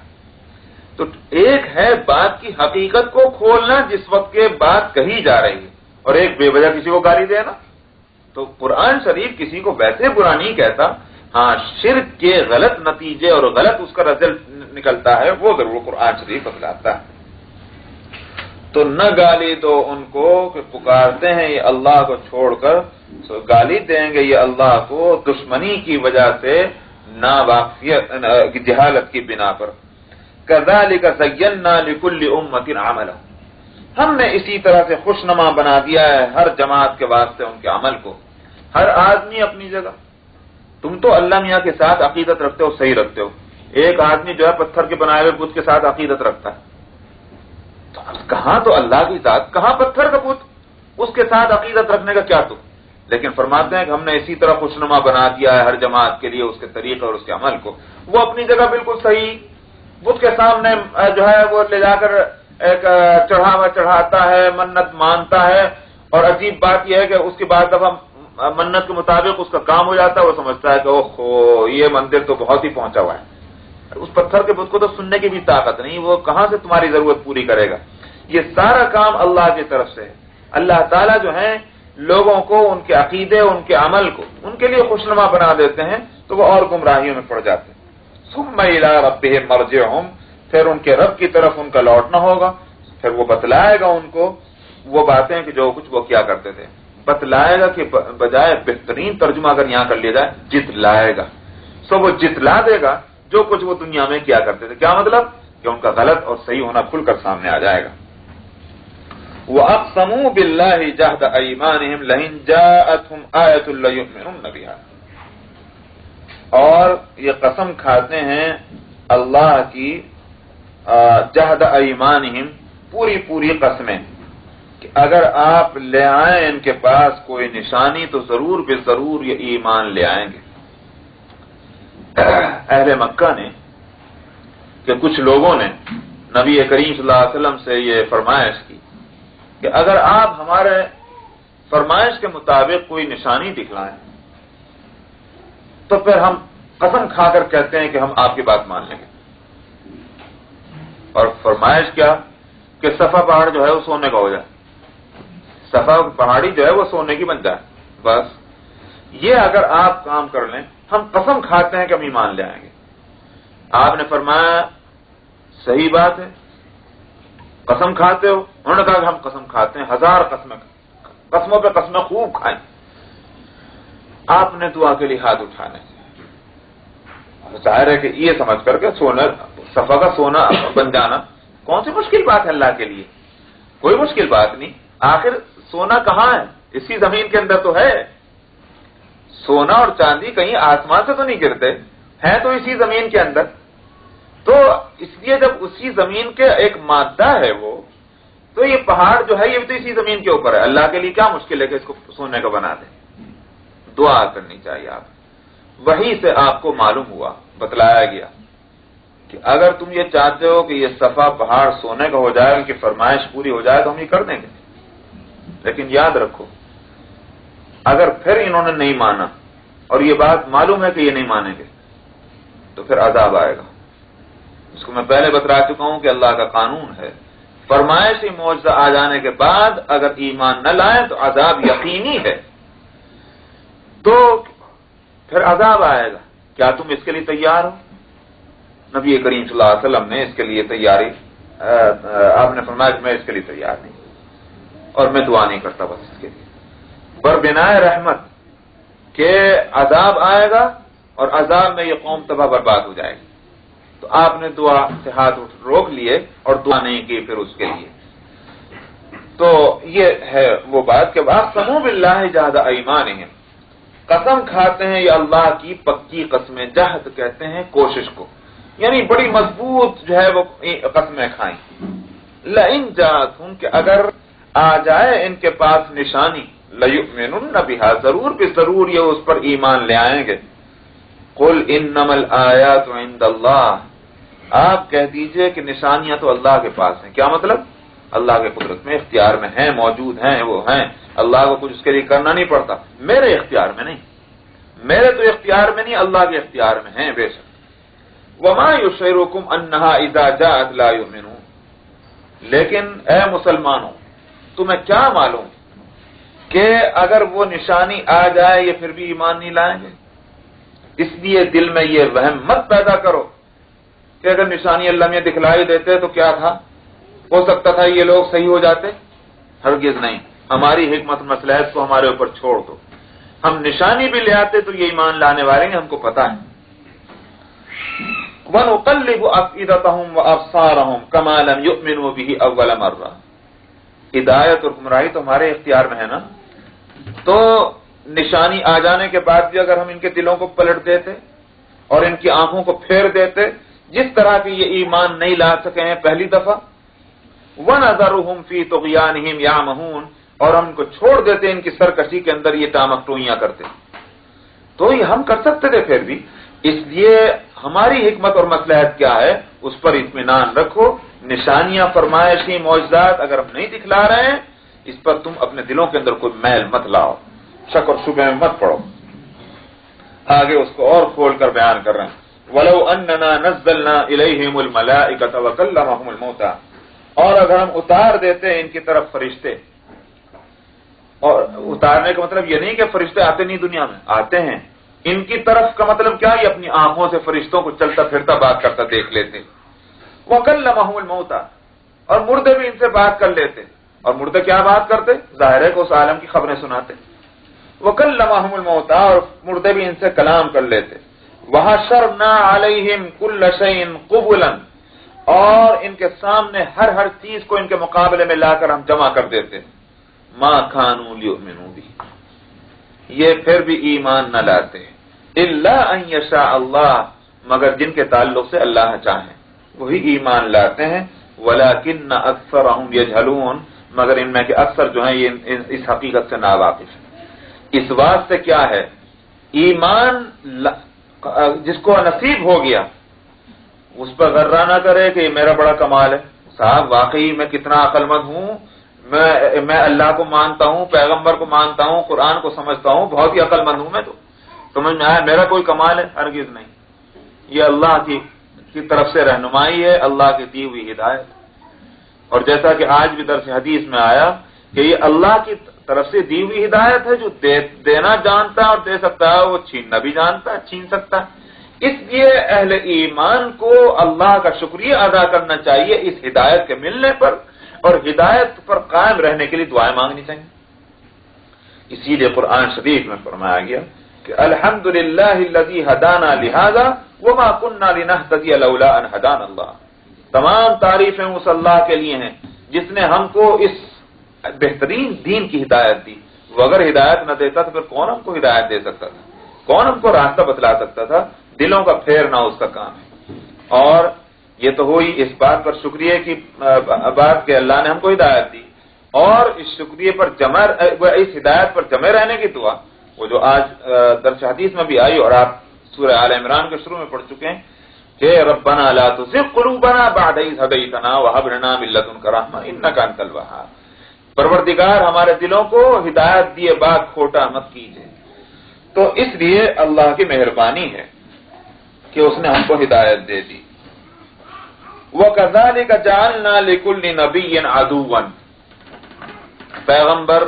تو ایک ہے بات کی حقیقت کو کھولنا جس وقت کے بات کہی جا رہی ہے، اور ایک بے وجہ کسی کو گالی دینا۔ تو قرآن شریف کسی کو ویسے برا نہیں کہتا، ہاں شرک کے غلط نتیجے اور غلط اس کا رزلٹ نکلتا ہے وہ ضرور قرآن شریف بتلاتا ہے۔ تو نہ گالی دو ان کو کہ پکارتے ہیں یہ اللہ کو چھوڑ کر، گالی دیں گے یہ اللہ کو دشمنی کی وجہ سے، ناواقفیت جہالت کی بنا پر۔ كَذَلِكَ زَيَّنَّا لِكُلِّ أُمَّةٍ عَمَلَهُمْ، ہم نے اسی طرح سے خوشنما بنا دیا ہے ہر جماعت کے واسطے ان کے عمل کو، ہر آدمی اپنی جگہ۔ تم تو اللہ میاں کے ساتھ عقیدت رکھتے ہو، صحیح رکھتے ہو، ایک آدمی جو ہے پتھر کے بنائے ہوئے بت کے ساتھ عقیدت رکھتا ہے، تو کہاں تو اللہ کی ذات، کہاں پتھر کا بت، اس کے ساتھ عقیدت رکھنے کا کیا تو؟ لیکن فرماتے ہیں کہ ہم نے اسی طرح خوشنما بنا دیا ہے ہر جماعت کے لیے اس کے طریقے اور اس کے عمل کو، وہ اپنی جگہ بالکل صحیح، بت کے سامنے جو ہے وہ لے جا کر ایک چڑھاوا چڑھاتا ہے، منت مانتا ہے، اور عجیب بات یہ ہے کہ اس کے بعد دفعہ منت کے مطابق اس کا کام ہو جاتا ہے، وہ سمجھتا ہے کہ اوہو یہ مندر تو بہت ہی پہنچا ہوا ہے، اس پتھر کے بت کو تو سننے کی بھی طاقت نہیں، وہ کہاں سے تمہاری ضرورت پوری کرے گا۔ یہ سارا کام اللہ کی طرف سے ہے۔ اللہ تعالیٰ جو ہے لوگوں کو ان کے عقیدے، ان کے عمل کو ان کے لیے خوشنما بنا دیتے ہیں تو وہ اور گمراہیوں میں پڑ جاتے ہیں۔ ثم إِلَىٰ رَبِّهِمْ مَرْجِعُهُمْ، پھر ان کے رب کی طرف ان کا لوٹنا ہوگا، پھر وہ بتلائے گا ان کو وہ باتیں کہ جو کچھ وہ کیا کرتے تھے، بتلائے گا کہ بجائے بہترین ترجمہ اگر یہاں کر لیا جائے جتلائے گا، سو وہ جتلا دے گا جو کچھ وہ دنیا میں کیا کرتے تھے۔ کیا مطلب؟ کہ ان کا غلط اور صحیح ہونا کھل کر سامنے آ جائے گا۔ وَأَقْسَمُوا بِاللَّهِ جَهْدَ أَيْمَانِهِمْ لَئِن جَاءَتْهُمْ آيَةٌ لَّيُؤْمِنُنَّ بِهَا، اور یہ قسم کھاتے ہیں اللہ کی جہد ایمانہم، پوری پوری قسمیں، کہ اگر آپ لے آئیں ان کے پاس کوئی نشانی تو ضرور بے ضرور یہ ایمان لے آئیں گے۔ اہل مکہ نے کہ کچھ لوگوں نے نبی کریم صلی اللہ علیہ وسلم سے یہ فرمائش کی کہ اگر آپ ہمارے فرمائش کے مطابق کوئی نشانی دکھلائیں تو پھر ہم قسم کھا کر کہتے ہیں کہ ہم آپ کی بات مان لیں گے. اور فرمائش کیا کہ صفا پہاڑ جو ہے وہ سونے کا ہو جائے، صفا پہاڑی جو ہے وہ سونے کی بن جائے. بس یہ اگر آپ کام کر لیں ہم قسم کھاتے ہیں کہ ہم ایمان لے آئیں گے. آپ نے فرمایا صحیح بات ہے، قسم کھاتے ہو؟ انہوں نے کہا کہ ہم قسم کھاتے ہیں، 1000 قسموں پہ قسمیں خوب کھائیں. آپ نے دعا کے لیے ہاتھ اٹھانے سے ظاہر ہے کہ یہ سمجھ کر کے سونا صفا کا سونا بن جانا کون سی مشکل بات ہے اللہ کے لیے؟ کوئی مشکل بات نہیں. آخر سونا کہاں ہے؟ اسی زمین کے اندر تو ہے. سونا اور چاندی کہیں آسمان سے تو نہیں گرتے ہیں، تو اسی زمین کے اندر. تو اس لیے جب اسی زمین کے ایک مادہ ہے وہ، تو یہ پہاڑ جو ہے یہ بھی تو اسی زمین کے اوپر ہے. اللہ کے لیے کیا مشکل ہے کہ اس کو سونے کا بنا دیں؟ دعا کرنی چاہیے. آپ وہی سے آپ کو معلوم ہوا، بتلایا گیا کہ اگر تم یہ چاہتے ہو کہ یہ صفا پہاڑ سونے کا ہو جائے، ان کی فرمائش پوری ہو جائے تو ہم یہ کر دیں گے. لیکن یاد رکھو اگر پھر انہوں نے نہیں مانا اور یہ بات معلوم ہے کہ یہ نہیں مانیں گے تو پھر عذاب آئے گا. اس کو میں پہلے بتلا چکا ہوں کہ اللہ کا قانون ہے، فرمائشی معجزہ آ جانے کے بعد اگر ایمان نہ لائیں تو عذاب یقینی ہے. تو پھر عذاب آئے گا. کیا تم اس کے لیے تیار ہو؟ نبی کریم صلی اللہ علیہ وسلم نے اس کے لیے تیاری آپ نے فرمایا کہ میں اس کے لیے تیار نہیں اور میں دعا نہیں کرتا بس اس کے لیے. بربنائے رحمت کہ عذاب آئے گا اور عذاب میں یہ قوم تباہ برباد ہو جائے گی. تو آپ نے دعا سے ہاتھ روک لیے اور دعا نہیں کی پھر اس کے لیے. تو یہ ہے وہ بات کہ اقسموا باللہ جہد ایمانہم، قسم کھاتے ہیں یہ اللہ کی پکی قسمیں. جہد کہتے ہیں کوشش کو، یعنی بڑی مضبوط جو ہے وہ قسمیں کھائیں. لئن جاءتہم کہ اگر آ جائے ان کے پاس نشانی، لیؤمنن بہا ضرور بھی ضرور یہ اس پر ایمان لے آئیں گے. قل انما الآیات عند اللہ، آپ کہہ دیجئے کہ نشانیاں تو اللہ کے پاس ہیں. کیا مطلب؟ اللہ کے قدرت میں اختیار میں ہیں، موجود ہیں، وہ ہیں. اللہ کو کچھ اس کے لیے کرنا نہیں پڑتا. میرے اختیار میں نہیں، میرے تو اختیار میں نہیں، اللہ کے اختیار میں ہیں بے شک. وما یشعرکم انہا اذا جاءت لا یؤمنون، لیکن اے مسلمانوں تمہیں کیا معلوم کہ اگر وہ نشانی آ جائے یہ پھر بھی ایمان نہیں لائیں گے. اس لیے دل میں یہ وہم مت پیدا کرو کہ اگر نشانی اللہ میں دکھلائی دیتے تو کیا تھا، ہو سکتا تھا یہ لوگ صحیح ہو جاتے. ہرگز نہیں. ہماری حکمت مصلحت کو ہمارے اوپر چھوڑ دو. ہم نشانی بھی لے آتے تو یہ ایمان لانے والے ہیں، ہم کو پتا ہے. وَنُقَلِّبُ أَفْئِدَتَهُمْ وَأَبْصَارَهُمْ كَمَا لَمْ يُؤْمِنُوا بِهِ أَوَّلَ مَرَّةٍ. ہدایت اور گمراہی تو ہمارے اختیار میں ہے نا. تو نشانی آ جانے کے بعد بھی اگر ہم ان کے دلوں کو پلٹ دیتے اور ان کی آنکھوں کو پھیر دیتے جس طرح کہ یہ ایمان نہیں لا سکے ہیں پہلی دفعہ، وَنَذَرُهُمْ فِي طُغْيَانِهِمْ يَعْمَهُونَ، اور ہم ان کو چھوڑ دیتے ان کی سرکشی کے اندر یہ ٹامک ٹوئیاں کرتے. تو یہ ہم کر سکتے تھے پھر بھی. اس لیے ہماری حکمت اور مصلحت کیا ہے اس پر اطمینان رکھو. نشانیاں فرمائشی معجزات اگر ہم نہیں دکھلا رہے ہیں اس پر تم اپنے دلوں کے اندر کوئی میل مت لاؤ، شک اور شبہ میں مت پڑو. آگے اس کو اور کھول کر بیان کر رہے ہیں. وَلَوْ أَنَّنَا نَزَّلْنَا إِلَيْهِمُ الْمَلَائِكَةَ وَكَلَّمَهُمُ الْمَوْتَى، اور اگر ہم اتار دیتے ان کی طرف فرشتے. اور اتارنے کا مطلب یہ نہیں کہ فرشتے آتے نہیں، دنیا میں آتے ہیں. ان کی طرف کا مطلب کیا؟ یہ اپنی آنکھوں سے فرشتوں کو چلتا پھرتا بات کرتا دیکھ لیتے. وَكَلَّمَهُمُ الْمَوْتَى، اور مردے بھی ان سے بات کر لیتے. اور مردے کیا بات کرتے؟ ظاہر ہے کہ اس عالم کی خبریں سناتے. وَكَلَّمَهُمُ الْمَوْتَى، اور مردے بھی ان سے کلام کر لیتے. وَحَشَرْنَا عَلَيْهِمْ كُلَّ شَيْءٍ قُبُلًا، اور ان کے سامنے ہر چیز کو ان کے مقابلے میں لا کر ہم جمع کر دیتے. مَا كَانُوا لِيُؤْمِنُوا بِهِ، یہ پھر بھی ایمان نہ لاتے. إِلَّا أَن يَشَاءَ اللَّهُ، مگر جن کے تعلق سے اللہ چاہیں وہی ایمان لاتے ہیں. وَلَكِنَّ أَكْثَرَهُمْ يَجْهَلُونَ، مگر ان میں کے اکثر جو ہیں یہ اس حقیقت سے ناواقف ہیں. اس واسطے کیا ہے، ایمان جس کو نصیب ہو گیا اس پر غرہ نہ کرے کہ یہ میرا بڑا کمال ہے. صاحب واقعی میں کتنا عقل مند ہوں، میں اللہ کو مانتا ہوں، پیغمبر کو مانتا ہوں، قرآن کو سمجھتا ہوں، بہت ہی عقل مند ہوں میں، تو سمجھ میں آیا میرا کوئی کمال ہے؟ ہرگز نہیں، یہ اللہ کی طرف سے رہنمائی ہے، اللہ کی دی ہوئی ہدایت. اور جیسا کہ آج بھی درس حدیث میں آیا کہ یہ اللہ کی طرف سے دی ہوئی ہدایت ہے، جو دینا جانتا ہے اور دے سکتا ہے، وہ چھیننا بھی جانتا ہے، چھین سکتا ہے. اس لیے اہل ایمان کو اللہ کا شکریہ ادا کرنا چاہیے اس ہدایت کے ملنے پر، اور ہدایت پر قائم رہنے کے لیے دعائیں مانگنی چاہیے. اسی لیے قرآن شریف میں فرمایا گیا کہ الحمدللہ الذی ہدانا لہذا وما کننا لنہتدی لولا ان ہدانا اللہ. تمام تعریفیں اس اللہ کے لیے ہیں جس نے ہم کو اس بہترین دین کی ہدایت دی. وہ اگر ہدایت نہ دیتا تو پھر کون ہم کو ہدایت دے سکتا تھا؟ کون ہم کو راستہ بتلا سکتا تھا؟ دلوں کا پھیرنا اس کا کام ہے. اور یہ تو ہوئی اس بات پر شکریہ کی بات کہ اللہ نے ہم کو ہدایت دی، اور اس شکریہ پر اس ہدایت پر جمے رہنے کی دعا، وہ جو آج درس حدیث میں بھی آئی اور آپ سورہ آل عمران کے شروع میں پڑھ چکے ہیں کہ ربنا لا تزغ قلوبنا بعد إذ هديتنا وهب لنا من لدنك رحمة إنك أنت الوهاب. پروردگار ہمارے دلوں کو ہدایت دیے بعد کھوٹا مت کیجیے. تو اس لیے اللہ کی مہربانی ہے کہ اس نے ہم کو ہدایت دے دی. وَكَذَلِكَ جَعَلْنَا لِكُلِّ نَبِيٍّ عَدُوًّا. پیغمبر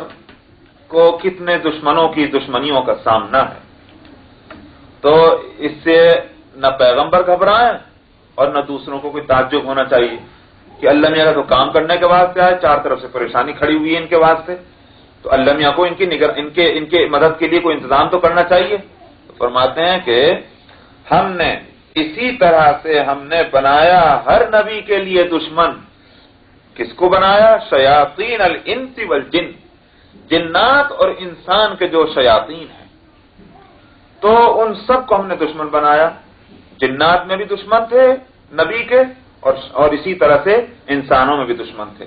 کو کتنے دشمنوں کی دشمنیوں کا سامنا ہے، تو اس سے نہ پیغمبر گھبرائیں اور نہ دوسروں کو کوئی تعجب ہونا چاہیے کہ اللہ میاں تو کام کرنے کے واسطے آئے، چار طرف سے پریشانی کھڑی ہوئی ہے ان کے واسطے، تو اللہ میاں کو ان کے مدد کے لیے کوئی انتظام تو کرنا چاہیے. تو فرماتے ہیں کہ ہم نے اسی طرح سے ہم نے بنایا ہر نبی کے لیے دشمن. کس کو بنایا؟ شیاطین الانس والجن، جنات اور انسان کے جو شیاطین ہیں، تو ان سب کو ہم نے دشمن بنایا. جنات میں بھی دشمن تھے نبی کے، اور اسی طرح سے انسانوں میں بھی دشمن تھے.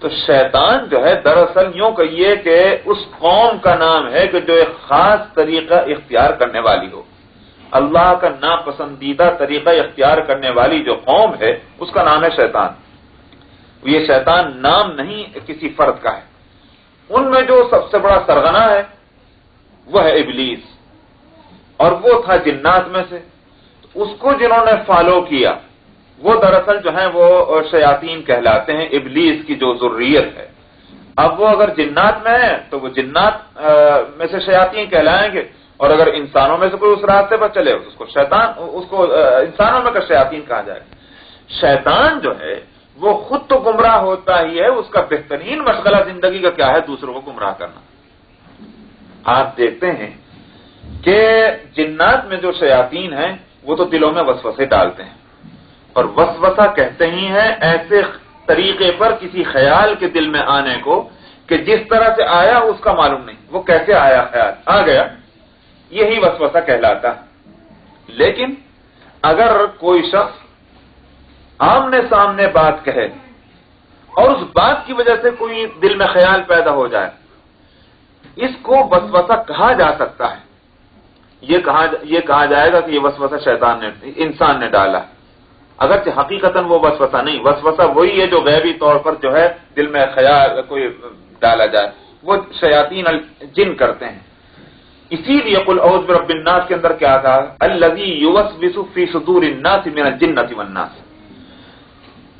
تو شیطان جو ہے دراصل یوں کہیے کہ اس قوم کا نام ہے کہ جو ایک خاص طریقہ اختیار کرنے والی ہو. اللہ کا ناپسندیدہ طریقہ اختیار کرنے والی جو قوم ہے اس کا نام ہے شیطان. یہ شیطان نام نہیں کسی فرد کا ہے. ان میں جو سب سے بڑا سرغنہ ہے وہ ہے ابلیس، اور وہ تھا جنات میں سے. اس کو جنہوں نے فالو کیا وہ دراصل جو ہیں وہ شیاطین کہلاتے ہیں، ابلیس کی جو ذریت ہے. اب وہ اگر جنات میں ہے تو وہ جنات میں سے شیاطین کہلائیں گے، اور اگر انسانوں میں سے کوئی اس راستے پر چلے اس کو انسانوں میں کا شیاطین کہا جائے. شیطان جو ہے وہ خود تو گمراہ ہوتا ہی ہے، اس کا بہترین مشغلہ زندگی کا کیا ہے؟ دوسروں کو گمراہ کرنا. آپ دیکھتے ہیں کہ جنات میں جو شیاطین ہیں وہ تو دلوں میں وسوسے ڈالتے ہیں، اور وسوسہ کہتے ہی ہیں ایسے طریقے پر کسی خیال کے دل میں آنے کو کہ جس طرح سے آیا اس کا معلوم نہیں، وہ کیسے آیا خیال آ گیا، یہی وسوسہ کہلاتا ہے. لیکن اگر کوئی شخص آمنے سامنے بات کہے اور اس بات کی وجہ سے کوئی دل میں خیال پیدا ہو جائے، اس کو وسوسہ کہا جا سکتا ہے. یہ کہا جائے گا کہ یہ وسوسہ انسان نے ڈالا، اگرچہ حقیقتاً وہ وسوسہ نہیں. وسوسہ وہی ہے جو غیبی طور پر جو ہے دل میں خیال کوئی ڈالا جائے، وہ شیاطین الجن کرتے ہیں. اسی لیے قل اعوذ برب الناس کے اندر کیا کہا؟ الذی یوسوس فی صدور الناس من الجنۃ والناس.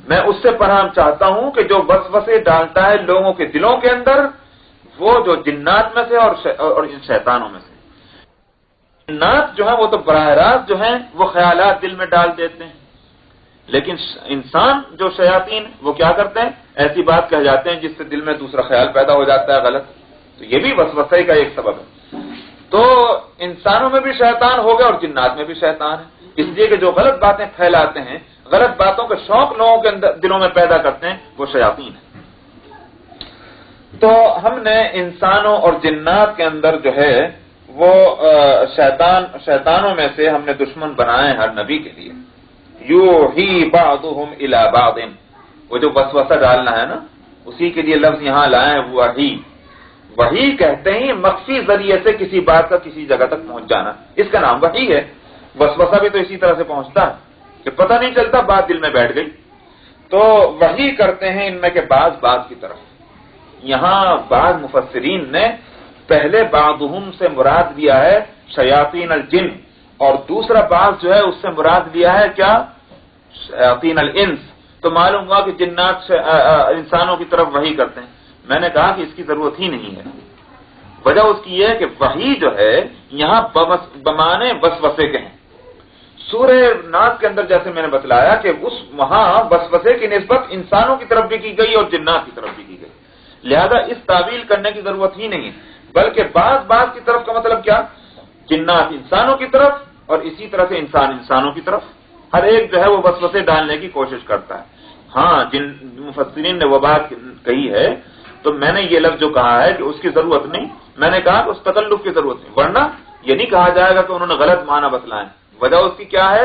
میں اس سے پناہ چاہتا ہوں کہ جو وسوسے ڈالتا ہے لوگوں کے دلوں کے اندر، وہ جو جنات میں سے اور شیطانوں میں سے. جنات جو ہیں وہ تو براہ راست جو ہیں وہ خیالات دل میں ڈال دیتے ہیں، لیکن انسان جو شیاطین وہ کیا کرتے ہیں؟ ایسی بات کہہ جاتے ہیں جس سے دل میں دوسرا خیال پیدا ہو جاتا ہے غلط. تو یہ بھی وسوسے کا ایک سبب ہے. تو انسانوں میں بھی شیطان ہو گئے اور جنات میں بھی شیطان ہے، اس لیے کہ جو غلط باتیں پھیلاتے ہیں، غلط باتوں کا شوق لوگوں کے دلوں میں پیدا کرتے ہیں، وہ شیاطین ہیں. تو ہم نے انسانوں اور جنات کے اندر جو ہے وہ شیطانوں میں سے ہم نے دشمن بنائے ہر نبی کے لیے. یوحی بعضهم الی بعض، وہ جو وسوسہ ڈالنا ہے نا، اسی کے لیے لفظ یہاں لائے ہیں وحی کہتے ہیں مخفی ذریعے سے کسی بات کا کسی جگہ تک پہنچ جانا، اس کا نام وحی ہے. وسوسہ بھی تو اسی طرح سے پہنچتا ہے کہ پتہ نہیں چلتا، بات دل میں بیٹھ گئی. تو وحی کرتے ہیں ان میں کے بعض کی طرف. یہاں بعض مفسرین نے پہلے بعضہم سے مراد لیا ہے شیاطین الجن، اور دوسرا بعض جو ہے اس سے مراد لیا ہے کیا؟ شیاطین الانس. تو معلوم ہوا کہ جنات انسانوں کی طرف وحی کرتے ہیں. میں نے کہا کہ اس کی ضرورت ہی نہیں ہے. وجہ اس کی یہ ہے کہ وحی جو ہے یہاں بمانے وسوسے کے ہیں. سورہ ناس کے اندر جیسے میں نے بتلایا کہ وہاں وسوسے کی نسبت انسانوں کی طرف بھی کی گئی اور جنات کی طرف بھی کی گئی، لہذا اس تعویل کرنے کی ضرورت ہی نہیں ہے. بلکہ بعض کی طرف کا مطلب کیا؟ جنات انسانوں کی طرف اور اسی طرح سے انسان انسانوں کی طرف. ہر ایک جو ہے وہ وسوسے ڈالنے کی کوشش کرتا ہے. ہاں جن مفسرین نے وہ بات کہی ہے تو میں نے یہ لفظ جو کہا ہے کہ اس کی ضرورت نہیں، میں نے کہا کہ اس تکلف کی ضرورت نہیں، ورنہ یہ نہیں کہا جائے گا کہ انہوں نے غلط معنی بتلائے. وجہ اس کی کیا ہے؟